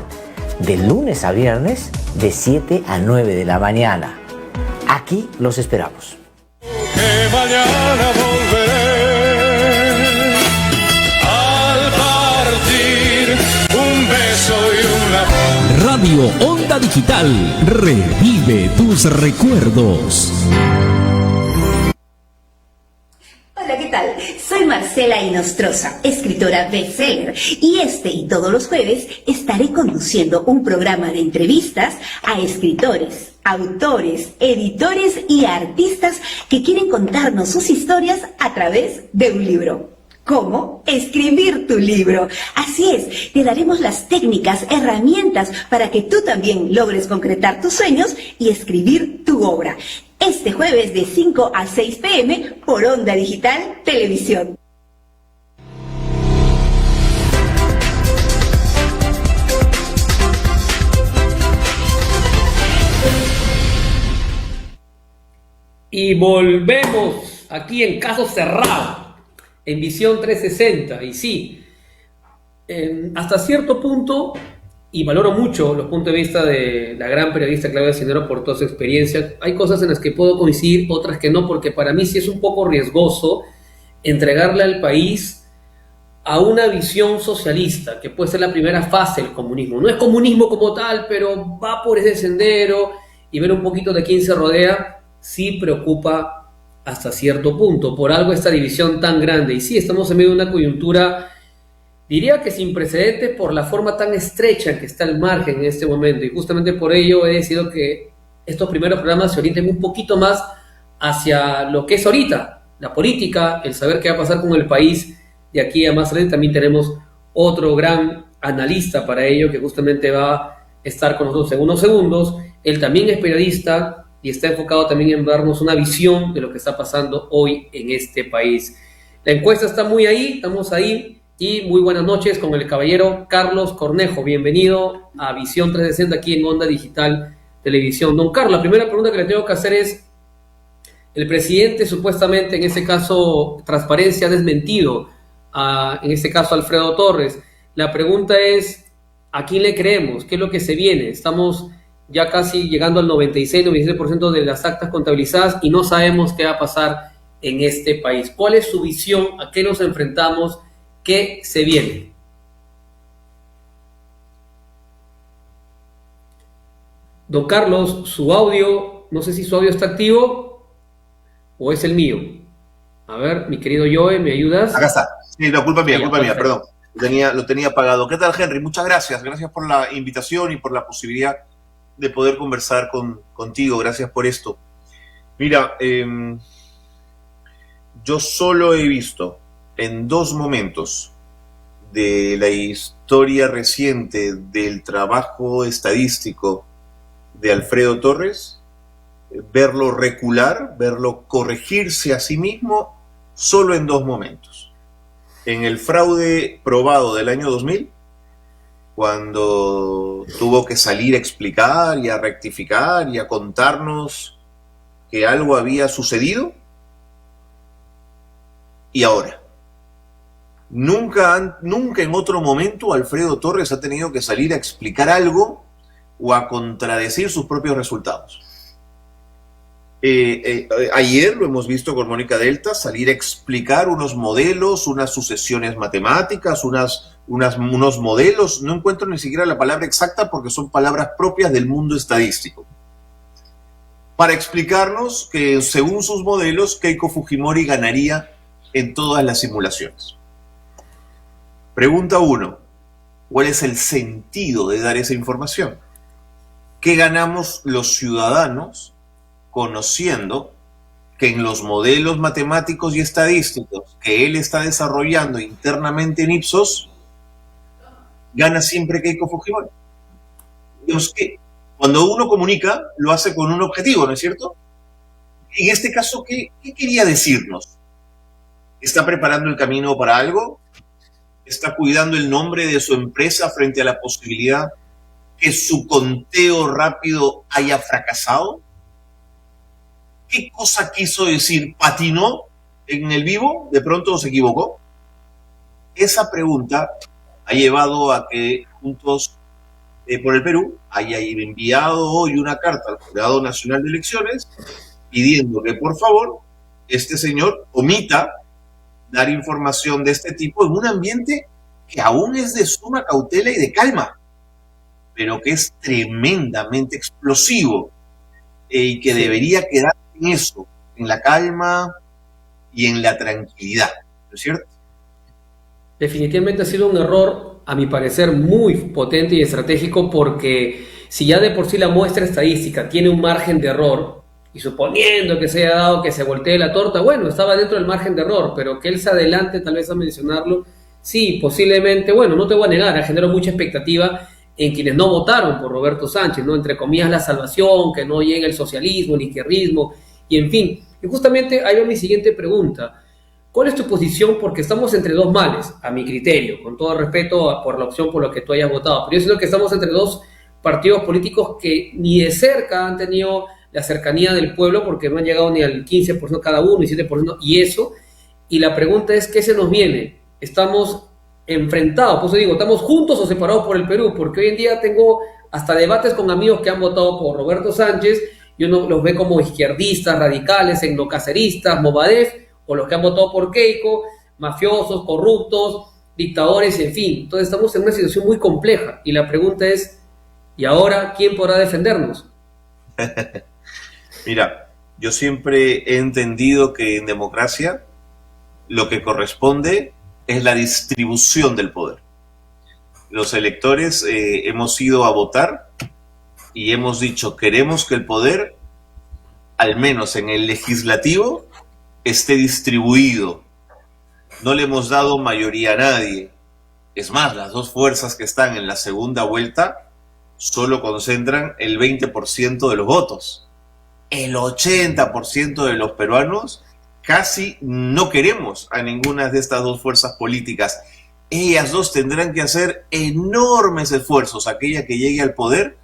de lunes a viernes, de 7 a 9 de la mañana. Aquí los esperamos. Que mañana volveré al partir un beso y una Radio Onda Digital, revive tus recuerdos. Hola, ¿qué tal? Soy Marcela Inostroza, escritora bestseller, y este y todos los jueves estaré conduciendo un programa de entrevistas a escritores, autores, editores y artistas que quieren contarnos sus historias a través de un libro. ¿Cómo? Escribir tu libro. Así es, te daremos las técnicas, herramientas para que tú también logres concretar tus sueños y escribir tu obra. Este jueves de 5 a 6 p.m. por Onda Digital Televisión. Y volvemos aquí en Caso Cerrado, en Visión 360. Y sí, hasta cierto punto, y valoro mucho los puntos de vista de la gran periodista Claudia Cisneros por toda su experiencia, hay cosas en las que puedo coincidir, otras que no, porque para mí sí es un poco riesgoso entregarle al país a una visión socialista, que puede ser la primera fase del comunismo. No es comunismo como tal, pero va por ese sendero, y ver un poquito de quién se rodea sí preocupa hasta cierto punto. Por algo esta división tan grande. Y sí, estamos en medio de una coyuntura, diría que sin precedentes, por la forma tan estrecha en que está el margen en este momento. Y justamente por ello he decidido que estos primeros programas se orienten un poquito más hacia lo que es ahorita, la política, el saber qué va a pasar con el país de aquí a más adelante. También tenemos otro gran analista para ello, que justamente va a estar con nosotros en unos segundos. Él también es periodista y está enfocado también en darnos una visión de lo que está pasando hoy en este país. La encuesta está muy ahí, estamos ahí, y muy buenas noches con el caballero Carlos Cornejo. Bienvenido a Visión 360 aquí en Onda Digital Televisión. Don Carlos, la primera pregunta que le tengo que hacer es, el presidente supuestamente, en este caso Transparencia, ha desmentido en este caso Alfredo Torres. La pregunta es, ¿a quién le creemos? ¿Qué es lo que se viene? Estamos ya casi llegando al 96-97% de las actas contabilizadas y no sabemos qué va a pasar en este país. ¿Cuál es su visión? ¿A qué nos enfrentamos? ¿Qué se viene? Don Carlos, su audio, no sé si su audio está activo o es el mío. A ver, mi querido Joe, ¿me ayudas? Acá está. Sí, no, culpa mía, perfecto. perdón. Lo tenía apagado. ¿Qué tal, Henry? Muchas gracias. Gracias por la invitación y por la posibilidad de poder conversar contigo. Gracias por esto. Mira, yo solo he visto en dos momentos de la historia reciente del trabajo estadístico de Alfredo Torres, verlo recular, verlo corregirse a sí mismo, solo en dos momentos. En el fraude probado del año 2000, cuando tuvo que salir a explicar y a rectificar y a contarnos que algo había sucedido, y ahora. Nunca en otro momento Alfredo Torres ha tenido que salir a explicar algo o a contradecir sus propios resultados. Ayer lo hemos visto con Mónica Delta salir a explicar unos modelos, unas sucesiones matemáticas, unos modelos, no encuentro ni siquiera la palabra exacta porque son palabras propias del mundo estadístico, para explicarnos que según sus modelos Keiko Fujimori ganaría en todas las simulaciones. Pregunta 1. ¿Cuál es el sentido de dar esa información? ¿Qué ganamos los ciudadanos conociendo que en los modelos matemáticos y estadísticos que él está desarrollando internamente en Ipsos, gana siempre Keiko Fujimori? Digamos que cuando uno comunica, lo hace con un objetivo, ¿no es cierto? En este caso, ¿qué quería decirnos? ¿Está preparando el camino para algo? ¿Está cuidando el nombre de su empresa frente a la posibilidad que su conteo rápido haya fracasado? ¿Qué cosa quiso decir? ¿Patinó en el vivo? ¿De pronto se equivocó? Esa pregunta ha llevado a que Juntos por el Perú haya enviado hoy una carta al Jurado Nacional de Elecciones pidiendo que, por favor, este señor omita dar información de este tipo en un ambiente que aún es de suma cautela y de calma, pero que es tremendamente explosivo y que debería quedar en eso, en la calma y en la tranquilidad, ¿no es cierto? Definitivamente ha sido un error, a mi parecer, muy potente y estratégico, porque si ya de por sí la muestra estadística tiene un margen de error, y suponiendo que se haya dado que se voltee la torta, bueno, estaba dentro del margen de error, pero que él se adelante tal vez a mencionarlo, sí, posiblemente, bueno, no te voy a negar, ha generado mucha expectativa en quienes no votaron por Roberto Sánchez, ¿no? Entre comillas, la salvación, que no llegue el socialismo, el izquierdismo, y en fin. Y justamente ahí va mi siguiente pregunta. ¿Cuál es tu posición? Porque estamos entre dos males, a mi criterio, con todo respeto por la opción por la que tú hayas votado, pero yo siento que estamos entre dos partidos políticos que ni de cerca han tenido la cercanía del pueblo, porque no han llegado ni al 15% cada uno, y 7%, y eso. Y la pregunta es, ¿qué se nos viene? Estamos enfrentados, por eso digo, ¿estamos juntos o separados por el Perú? Porque hoy en día tengo hasta debates con amigos que han votado por Roberto Sánchez, y uno los ve como izquierdistas, radicales, etnocaceristas, Movadef, o los que han votado por Keiko, mafiosos, corruptos, dictadores, en fin. Entonces estamos en una situación muy compleja, y la pregunta es, ¿y ahora quién podrá defendernos? Mira, yo siempre he entendido que en democracia lo que corresponde es la distribución del poder. Los electores hemos ido a votar y hemos dicho, queremos que el poder, al menos en el legislativo, esté distribuido. No le hemos dado mayoría a nadie. Es más, las dos fuerzas que están en la segunda vuelta solo concentran el 20% de los votos. El 80% de los peruanos casi no queremos a ninguna de estas dos fuerzas políticas. Ellas dos tendrán que hacer enormes esfuerzos, aquella que llegue al poder,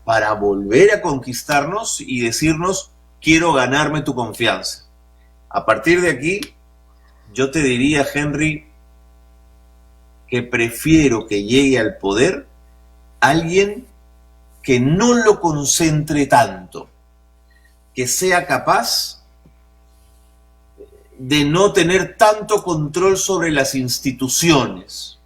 para volver a conquistarnos y decirnos, quiero ganarme tu confianza. A partir de aquí, yo te diría, Henry, que prefiero que llegue al poder alguien que no lo concentre tanto, que sea capaz de no tener tanto control sobre las instituciones,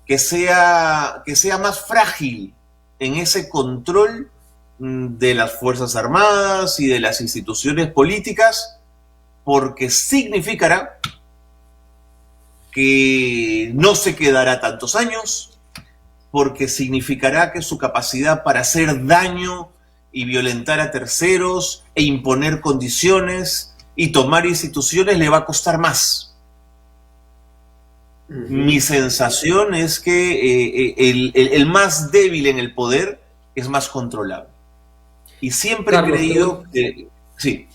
que sea más frágil en ese control de las Fuerzas Armadas y de las instituciones políticas, porque significará que no se quedará tantos años, porque significará que su capacidad para hacer daño y violentar a terceros e imponer condiciones y tomar instituciones le va a costar más. Mi sensación es que el más débil en el poder es más controlable. Y siempre he creído que... Sí.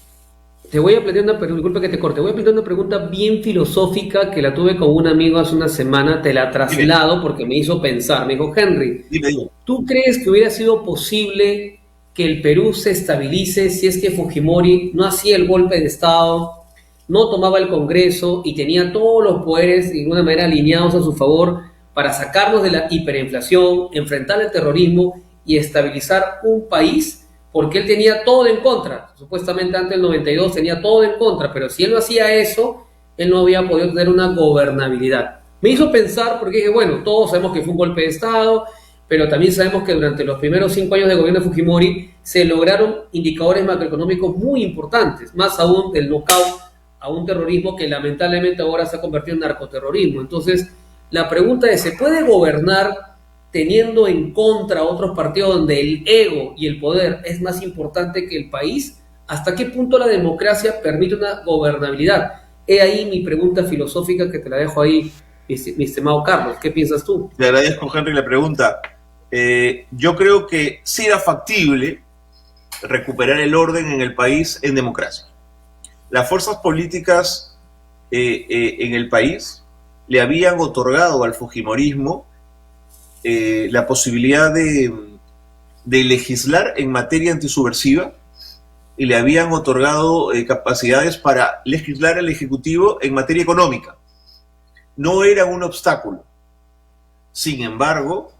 Te voy a plantear una pregunta, disculpa que te corte, voy a plantear una pregunta bien filosófica que la tuve con un amigo hace una semana, te la traslado porque me hizo pensar. Me dijo, Henry, Dime. ¿tú crees que hubiera sido posible que el Perú se estabilice si es que Fujimori no hacía el golpe de Estado, no tomaba el Congreso y tenía todos los poderes de alguna manera alineados a su favor para sacarnos de la hiperinflación, enfrentar el terrorismo y estabilizar un país? porque él tenía todo en contra. Supuestamente antes del 92 tenía todo en contra, pero si él no hacía eso, él no había podido tener una gobernabilidad. Me hizo pensar, porque dije, bueno, todos sabemos que fue un golpe de Estado, pero también sabemos que durante los primeros 5 años de gobierno de Fujimori se lograron indicadores macroeconómicos muy importantes, más aún del knockout a un terrorismo que lamentablemente ahora se ha convertido en narcoterrorismo. Entonces, la pregunta es, ¿se puede gobernar teniendo en contra a otros partidos donde el ego y el poder es más importante que el país? ¿Hasta qué punto la democracia permite una gobernabilidad? He ahí mi pregunta filosófica que te la dejo ahí, mi estimado Carlos. ¿Qué piensas tú? Te agradezco, Henry, la pregunta. Yo creo que sí era factible recuperar el orden en el país en democracia. Las fuerzas políticas en el país le habían otorgado al fujimorismo la posibilidad de legislar en materia antisubversiva y le habían otorgado capacidades para legislar al Ejecutivo en materia económica. No era un obstáculo. Sin embargo,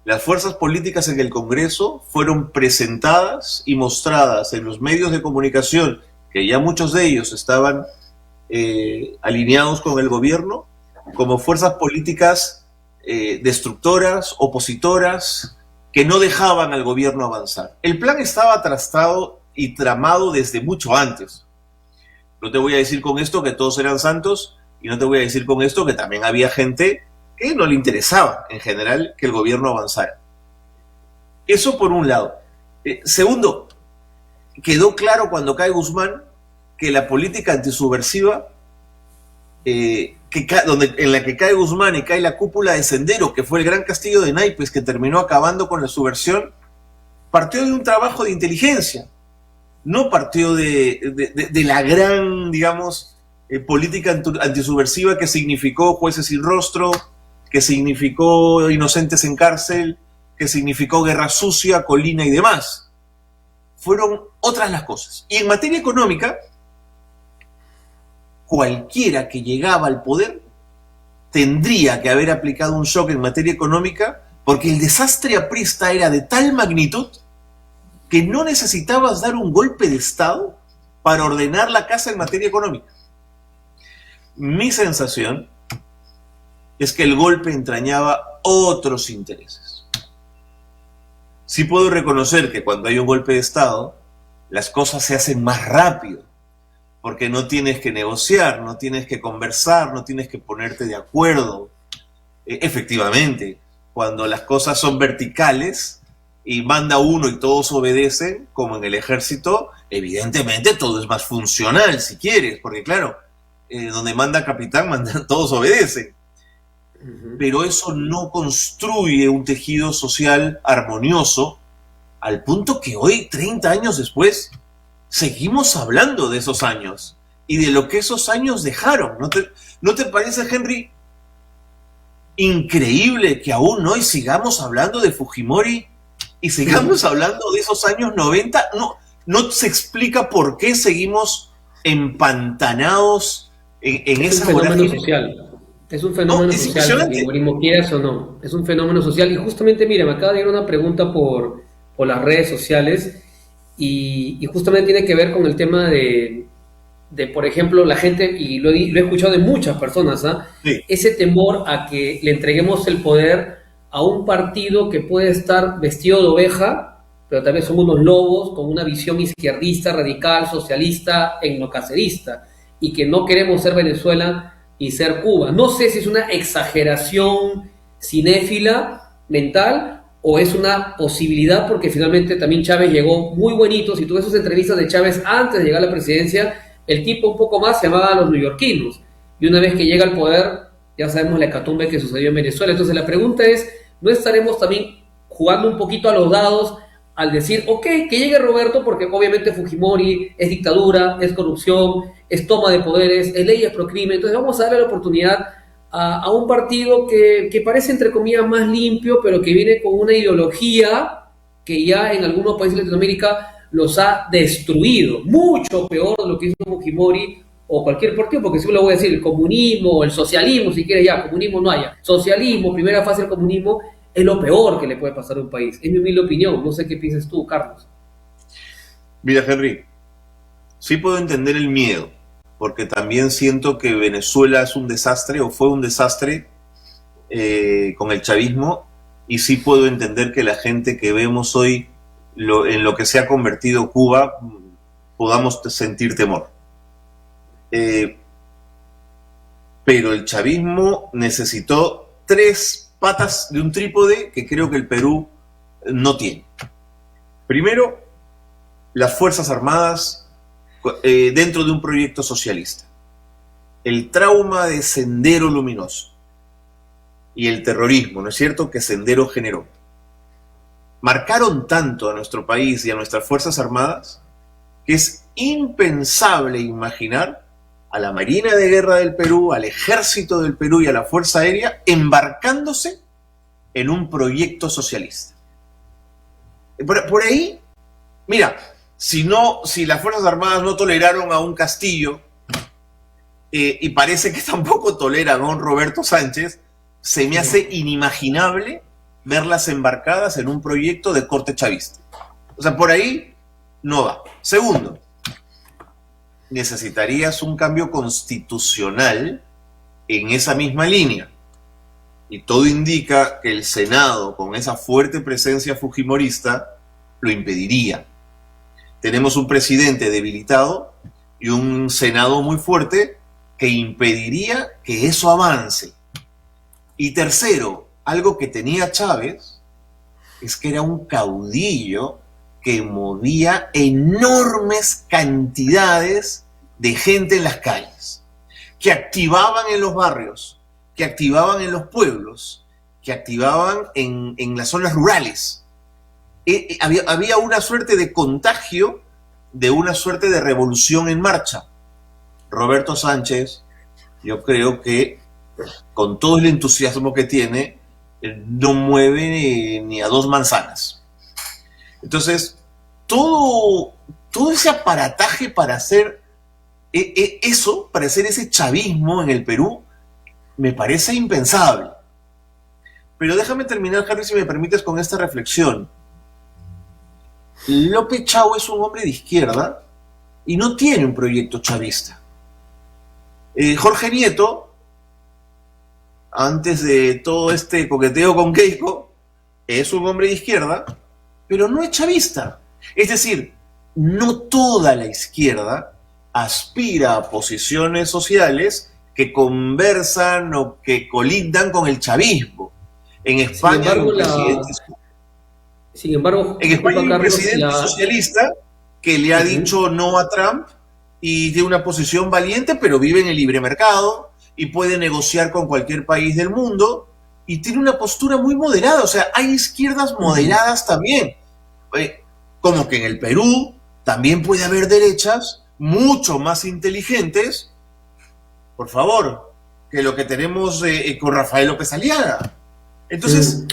las fuerzas políticas en el Congreso fueron presentadas y mostradas en los medios de comunicación, que ya muchos de ellos estaban alineados con el gobierno, como fuerzas políticas destructoras, opositoras, que no dejaban al gobierno avanzar. El plan estaba trastado y tramado desde mucho antes. No te voy a decir con esto que todos eran santos, y no te voy a decir con esto que también había gente que no le interesaba, en general, que el gobierno avanzara. Eso por un lado. Segundo, quedó claro cuando cae Guzmán que la política antisubversiva, en la que cae Guzmán y cae la cúpula de Sendero, que fue el gran castillo de naipes que terminó acabando con la subversión, partió de un trabajo de inteligencia, no partió de la gran, digamos, política antisubversiva que significó jueces sin rostro, que significó inocentes en cárcel, que significó guerra sucia, colina y demás. Fueron otras las cosas. Y en materia económica, cualquiera que llegaba al poder tendría que haber aplicado un shock en materia económica, porque el desastre aprista era de tal magnitud que no necesitabas dar un golpe de Estado para ordenar la casa en materia económica. Mi sensación es que el golpe entrañaba otros intereses. Sí puedo reconocer que cuando hay un golpe de Estado, las cosas se hacen más rápido, porque no tienes que negociar, no tienes que conversar, no tienes que ponerte de acuerdo. Efectivamente, cuando las cosas son verticales y manda uno y todos obedecen, como en el ejército, evidentemente todo es más funcional, si quieres, porque claro, donde manda capitán, todos obedecen. Pero eso no construye un tejido social armonioso, al punto que hoy, 30 años después, seguimos hablando de esos años y de lo que esos años dejaron. ¿No te parece, Henry, increíble que aún hoy sigamos hablando de Fujimori y sigamos hablando de esos años 90? No se explica por qué seguimos empantanados en esa fenómeno social. Es un fenómeno social, el fujimorismo, quieras o no. Es un fenómeno social. Y justamente, mira, me acaba de llegar una pregunta por las redes sociales y justamente tiene que ver con el tema de por ejemplo, la gente, y lo he escuchado de muchas personas, sí, ese temor a que le entreguemos el poder a un partido que puede estar vestido de oveja, pero tal vez son unos lobos con una visión izquierdista, radical, socialista, etnocacerista, y que no queremos ser Venezuela y ser Cuba. No sé si es una exageración cinéfila, mental, o es una posibilidad, porque finalmente también Chávez llegó muy bonito. Si tú ves sus entrevistas de Chávez antes de llegar a la presidencia, el tipo un poco más se llamaba a los neoyorquinos, y una vez que llega al poder, ya sabemos la hecatombe que sucedió en Venezuela. Entonces la pregunta es, ¿no estaremos también jugando un poquito a los dados al decir, ok, que llegue Roberto, porque obviamente Fujimori es dictadura, es corrupción, es toma de poderes, es leyes pro crimen? Entonces vamos a darle la oportunidad a un partido que parece, entre comillas, más limpio, pero que viene con una ideología que ya en algunos países de Latinoamérica los ha destruido, mucho peor de lo que hizo Fujimori o cualquier partido, porque siempre lo voy a decir, el comunismo, el socialismo, si quieres, ya, comunismo no haya, socialismo, primera fase del comunismo, es lo peor que le puede pasar a un país. Es mi humilde opinión, no sé qué piensas tú, Carlos. Mira, Henry, sí puedo entender el miedo, porque también siento que Venezuela es un desastre o fue un desastre con el chavismo, y sí puedo entender que la gente que vemos hoy en lo que se ha convertido Cuba podamos sentir temor. Pero el chavismo necesitó 3 patas de un trípode que creo que el Perú no tiene. Primero, las Fuerzas Armadas dentro de un proyecto socialista. El trauma de Sendero Luminoso y el terrorismo, ¿no es cierto?, que Sendero generó. Marcaron tanto a nuestro país y a nuestras Fuerzas Armadas que es impensable imaginar a la Marina de Guerra del Perú, al Ejército del Perú y a la Fuerza Aérea embarcándose en un proyecto socialista. Por ahí, mira, si las Fuerzas Armadas no toleraron a un Castillo, y parece que tampoco toleran a un Roberto Sánchez, se me hace inimaginable verlas embarcadas en un proyecto de corte chavista. O sea, por ahí no va. Segundo, necesitarías un cambio constitucional en esa misma línea. Y todo indica que el Senado, con esa fuerte presencia fujimorista, lo impediría. Tenemos un presidente debilitado y un Senado muy fuerte que impediría que eso avance. Y tercero, algo que tenía Chávez es que era un caudillo que movía enormes cantidades de gente en las calles, que activaban en los barrios, que activaban en los pueblos, que activaban en las zonas rurales. Había una suerte de contagio, de una suerte de revolución en marcha. Roberto Sánchez, yo creo que con todo el entusiasmo que tiene, no mueve ni a 2 manzanas. Entonces, todo ese aparataje para hacer eso, para hacer ese chavismo en el Perú, me parece impensable. Pero déjame terminar, Harry, si me permites, con esta reflexión. López Chau es un hombre de izquierda y no tiene un proyecto chavista. Jorge Nieto, antes de todo este coqueteo con Keiko, es un hombre de izquierda, pero no es chavista. Es decir, no toda la izquierda aspira a posiciones sociales que conversan o que colindan con el chavismo. En España, sin embargo, hay un presidente socialista que le ha dicho no a Trump y tiene una posición valiente, pero vive en el libre mercado y puede negociar con cualquier país del mundo y tiene una postura muy moderada. O sea, hay izquierdas moderadas también. Como que en el Perú también puede haber derechas mucho más inteligentes, por favor, que lo que tenemos con Rafael López Aliaga. Entonces,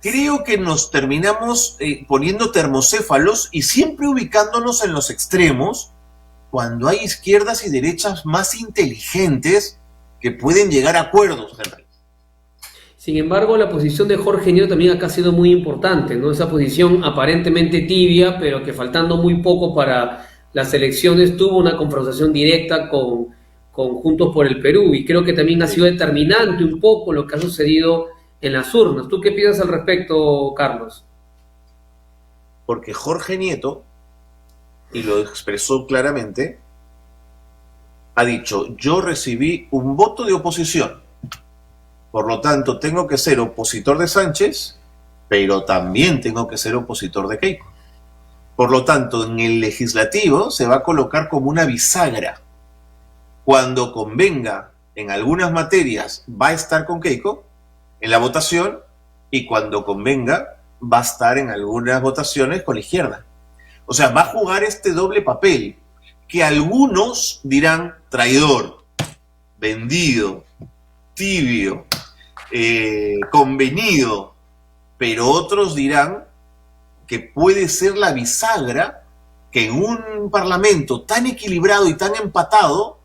creo que nos terminamos poniendo termocéfalos y siempre ubicándonos en los extremos cuando hay izquierdas y derechas más inteligentes que pueden llegar a acuerdos, Henry. Sin embargo, la posición de Jorge Nieto también acá ha sido muy importante, ¿no? Esa posición aparentemente tibia, pero que faltando muy poco para las elecciones tuvo una confrontación directa con Juntos por el Perú, y creo que también ha sido determinante un poco lo que ha sucedido en las urnas. ¿Tú qué piensas al respecto, Carlos? Porque Jorge Nieto, y lo expresó claramente, ha dicho: yo recibí un voto de oposición, por lo tanto tengo que ser opositor de Sánchez, pero también tengo que ser opositor de Keiko. Por lo tanto, en el legislativo se va a colocar como una bisagra. Cuando convenga en algunas materias va a estar con Keiko en la votación, y cuando convenga va a estar en algunas votaciones con la izquierda. O sea, va a jugar este doble papel que algunos dirán traidor, vendido, tibio, convenido, pero otros dirán que puede ser la bisagra que en un parlamento tan equilibrado y tan empatado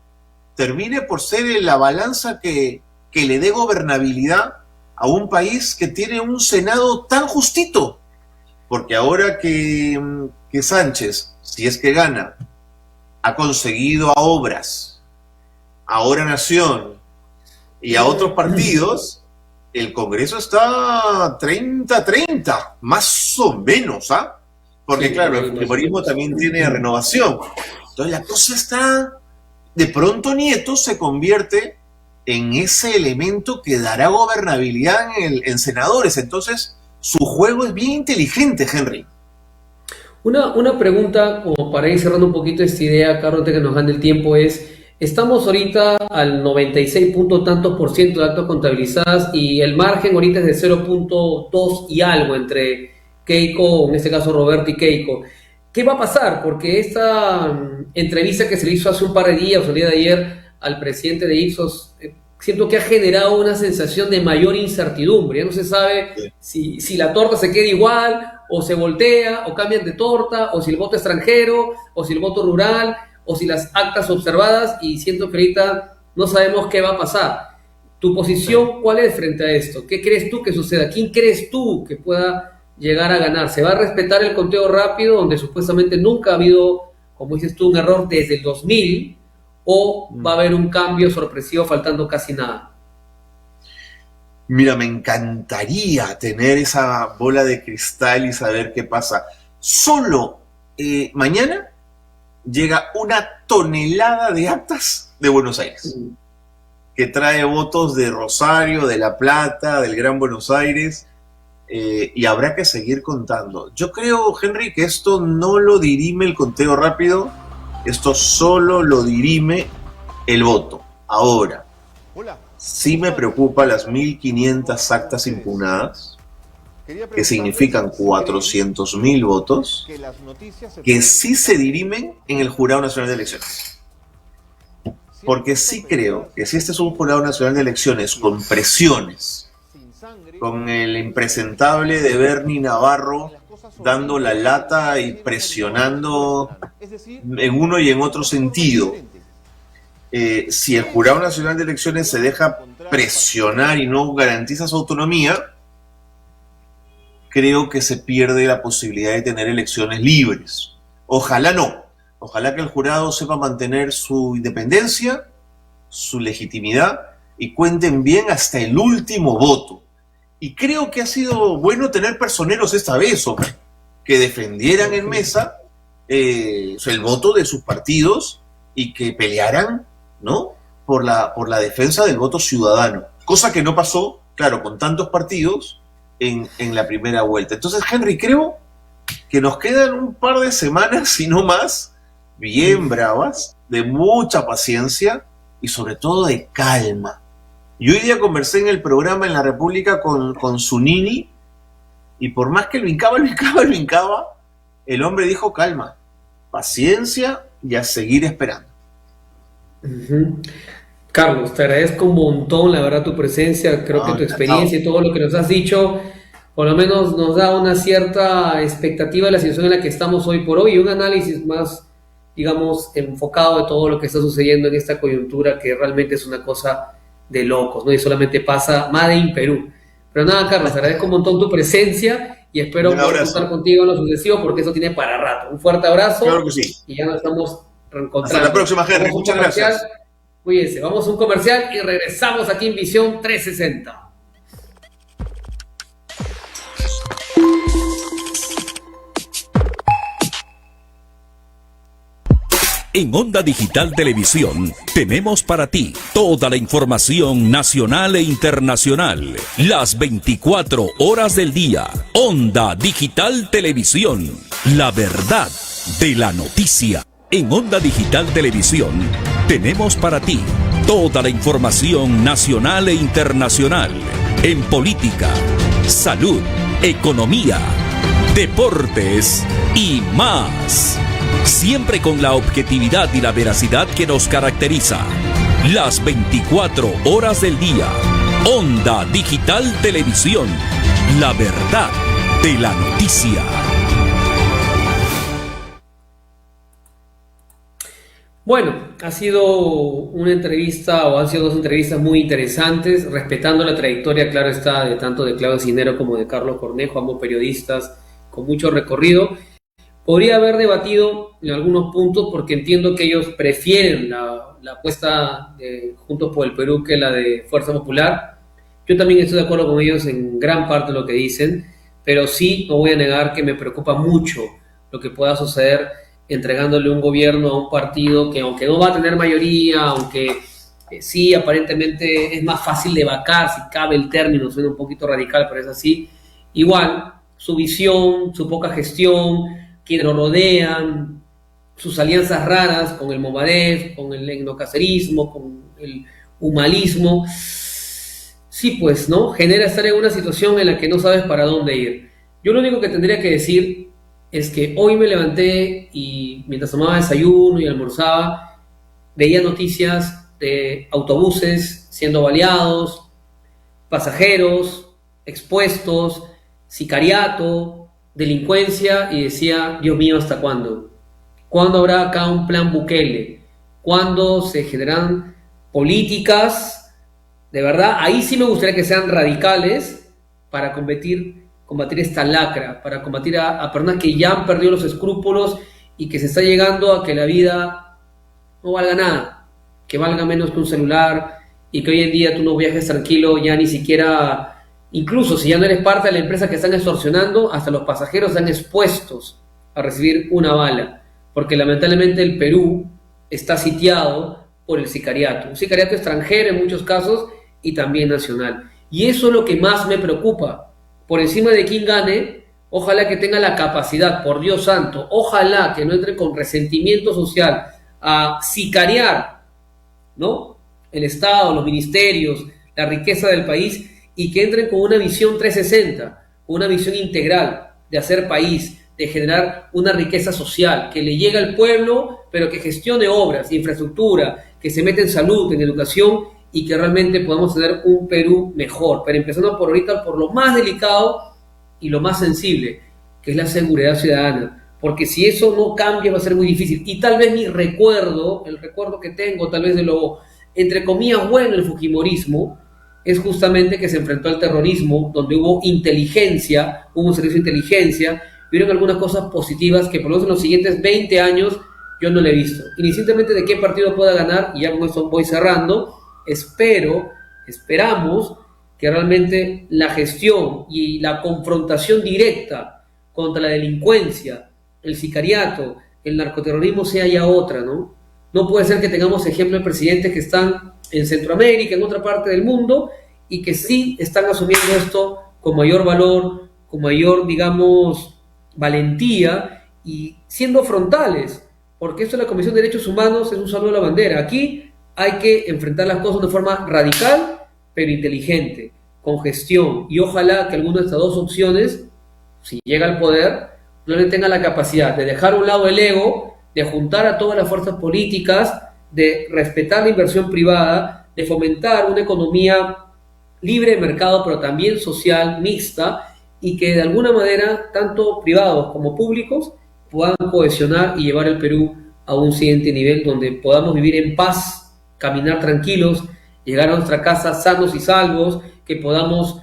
termine por ser la balanza que le dé gobernabilidad a un país que tiene un Senado tan justito. Porque ahora que Sánchez, si es que gana, ha conseguido a Obras, a Hora Nación y a otros partidos, el Congreso está 30-30, más o menos, ¿ah? Porque sí, claro, el fujimorismo también tiene renovación. Entonces la cosa está... De pronto Nieto se convierte en ese elemento que dará gobernabilidad en senadores. Entonces su juego es bien inteligente, Henry. Una pregunta, como para ir cerrando un poquito esta idea, Carlos, antes que nos gane el tiempo, es, estamos ahorita al 96 punto tantos por ciento de actas contabilizadas y el margen ahorita es de 0.2 y algo entre Keiko, en este caso Roberto y Keiko. ¿Qué va a pasar? Porque esta entrevista que se le hizo hace un par de días, o el día de ayer, al presidente de Ipsos, siento que ha generado una sensación de mayor incertidumbre. Ya no se sabe si la torta se queda igual, o se voltea, o cambian de torta, o si el voto extranjero, o si el voto rural, o si las actas observadas, y siento que ahorita no sabemos qué va a pasar. ¿Tu posición cuál es frente a esto? ¿Qué crees tú que suceda? ¿Quién crees tú que pueda llegar a ganar? ¿Se va a respetar el conteo rápido, donde supuestamente nunca ha habido, como dices tú, un error desde el 2000, o va a haber un cambio sorpresivo faltando casi nada? Mira, me encantaría tener esa bola de cristal y saber qué pasa. Solo mañana llega una tonelada de actas de Buenos Aires, que trae votos de Rosario, de La Plata, del Gran Buenos Aires, y habrá que seguir contando. Yo creo, Henry, que esto no lo dirime el conteo rápido, esto solo lo dirime el voto. Ahora, sí me preocupa las 1.500 actas impugnadas, que significan 400.000 votos, que sí se dirimen en el Jurado Nacional de Elecciones. Porque sí creo que si este es un Jurado Nacional de Elecciones con presiones, con el impresentable de Bernie Navarro dando la lata y presionando en uno y en otro sentido, si el Jurado Nacional de Elecciones se deja presionar y no garantiza su autonomía, creo que se pierde la posibilidad de tener elecciones libres. Ojalá no. Ojalá que el jurado sepa mantener su independencia, su legitimidad, y cuenten bien hasta el último voto. Y creo que ha sido bueno tener personeros esta vez, ¿o? Que defendieran en mesa el voto de sus partidos y que pelearan, ¿no?, por la defensa del voto ciudadano. Cosa que no pasó, claro, con tantos partidos en la primera vuelta. Entonces, Henry, creo que nos quedan un par de semanas, si no más, bien bravas, de mucha paciencia y sobre todo de calma. Yo hoy día conversé en el programa en La República con Zunini, y por más que lo hincaba, el hombre dijo calma, paciencia y a seguir esperando. Carlos, te agradezco un montón, la verdad, tu presencia. Creo que tu experiencia y todo lo que nos has dicho, por lo menos nos da una cierta expectativa de la situación en la que estamos hoy por hoy, y un análisis más, digamos, enfocado de todo lo que está sucediendo en esta coyuntura, que realmente es una cosa de locos, ¿no? Y solamente pasa Made in Perú. Pero nada, Carlos, te agradezco un montón tu presencia y espero poder contar contigo en lo sucesivo, porque eso tiene para rato. Un fuerte abrazo. Claro que sí. Y ya nos estamos reencontrando. Hasta la próxima, Henry. Muchas gracias. Cuídense, vamos a un comercial y regresamos aquí en Visión 360. En Onda Digital Televisión tenemos para ti toda la información nacional e internacional, las 24 horas del día. Onda Digital Televisión, la verdad de la noticia. En Onda Digital Televisión tenemos para ti toda la información nacional e internacional, en política, salud, economía, deportes y más. Siempre con la objetividad y la veracidad que nos caracteriza. Las 24 horas del día. Onda Digital Televisión. La verdad de la noticia. Bueno, ha sido una entrevista o han sido dos entrevistas muy interesantes, respetando la trayectoria, claro está, de tanto de Claudio Cisnero como de Carlos Cornejo, ambos periodistas con mucho recorrido. Podría haber debatido en algunos puntos porque entiendo que ellos prefieren la apuesta de Juntos por el Perú que la de Fuerza Popular. Yo también estoy de acuerdo con ellos en gran parte de lo que dicen, pero sí no voy a negar que me preocupa mucho lo que pueda suceder entregándole un gobierno a un partido que, aunque no va a tener mayoría, aunque sí aparentemente es más fácil de vacar, si cabe el término, suena un poquito radical, pero es así, igual su visión, su poca gestión, quienes lo rodean, sus alianzas raras con el Movadef, con el etnocacerismo, con el humanismo, sí, pues, ¿no? Genera estar en una situación en la que no sabes para dónde ir. Yo lo único que tendría que decir es que hoy me levanté y mientras tomaba desayuno y almorzaba, veía noticias de autobuses siendo baleados, pasajeros expuestos, sicariato, delincuencia, y decía, Dios mío, ¿hasta cuándo? ¿Cuándo habrá acá un plan Bukele? ¿Cuándo se generan políticas? De verdad, ahí sí me gustaría que sean radicales para combatir esta lacra, para combatir a personas que ya han perdido los escrúpulos y que se está llegando a que la vida no valga nada, que valga menos que un celular, y que hoy en día tú no viajes tranquilo, ya ni siquiera, incluso si ya no eres parte de la empresa que están extorsionando, hasta los pasajeros están expuestos a recibir una bala, porque lamentablemente el Perú está sitiado por el sicariato, un sicariato extranjero en muchos casos y también nacional. Y eso es lo que más me preocupa. Por encima de quien gane, ojalá que tenga la capacidad, por Dios santo, ojalá que no entre con resentimiento social a sicariar, ¿no?, el Estado, los ministerios, la riqueza del país, y que entren con una visión 360, con una visión integral de hacer país, de generar una riqueza social, que le llegue al pueblo, pero que gestione obras, infraestructura, que se meta en salud, en educación, y que realmente podamos tener un Perú mejor. Pero empezando por ahorita, por lo más delicado y lo más sensible, que es la seguridad ciudadana. Porque si eso no cambia va a ser muy difícil. Y tal vez el recuerdo que tengo, tal vez de lo, entre comillas, bueno el fujimorismo, es justamente que se enfrentó al terrorismo, donde hubo inteligencia, hubo un servicio de inteligencia, vieron algunas cosas positivas que por lo menos en los siguientes 20 años yo no le he visto. Independientemente de qué partido pueda ganar, y ya con esto voy cerrando, esperamos que realmente la gestión y la confrontación directa contra la delincuencia, el sicariato, el narcoterrorismo sea ya otra, ¿no? No puede ser que tengamos ejemplos de presidentes que están en Centroamérica, en otra parte del mundo, y que sí están asumiendo esto con mayor valor, con mayor, digamos, valentía, y siendo frontales, porque esto de la Comisión de Derechos Humanos es un saludo a la bandera. Aquí hay que enfrentar las cosas de forma radical, pero inteligente, con gestión, y ojalá que alguna de estas dos opciones, si llega al poder, no le tenga la capacidad de dejar a un lado el ego, de juntar a todas las fuerzas políticas, de respetar la inversión privada, de fomentar una economía libre de mercado, pero también social, mixta, y que de alguna manera, tanto privados como públicos, puedan cohesionar y llevar el Perú a un siguiente nivel donde podamos vivir en paz, caminar tranquilos, llegar a nuestra casa sanos y salvos, que podamos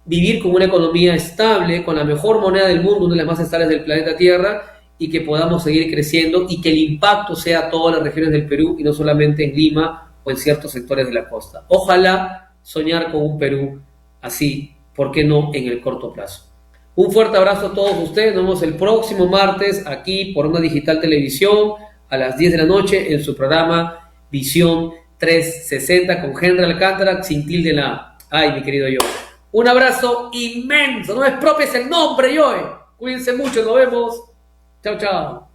vivir con una economía estable, con la mejor moneda del mundo, una de las más estables del planeta Tierra, y que podamos seguir creciendo y que el impacto sea a todas las regiones del Perú y no solamente en Lima o en ciertos sectores de la costa. Ojalá soñar con un Perú así, ¿por qué no en el corto plazo? Un fuerte abrazo a todos ustedes, nos vemos el próximo martes aquí por Onda Digital Televisión a las 10 de la noche en su programa Visión 360 con Henry Alcántara, sin tilde en la A. Ay, mi querido Joe. Un abrazo inmenso, no me expropies el nombre, Joe. Cuídense mucho, nos vemos. Chao, chao.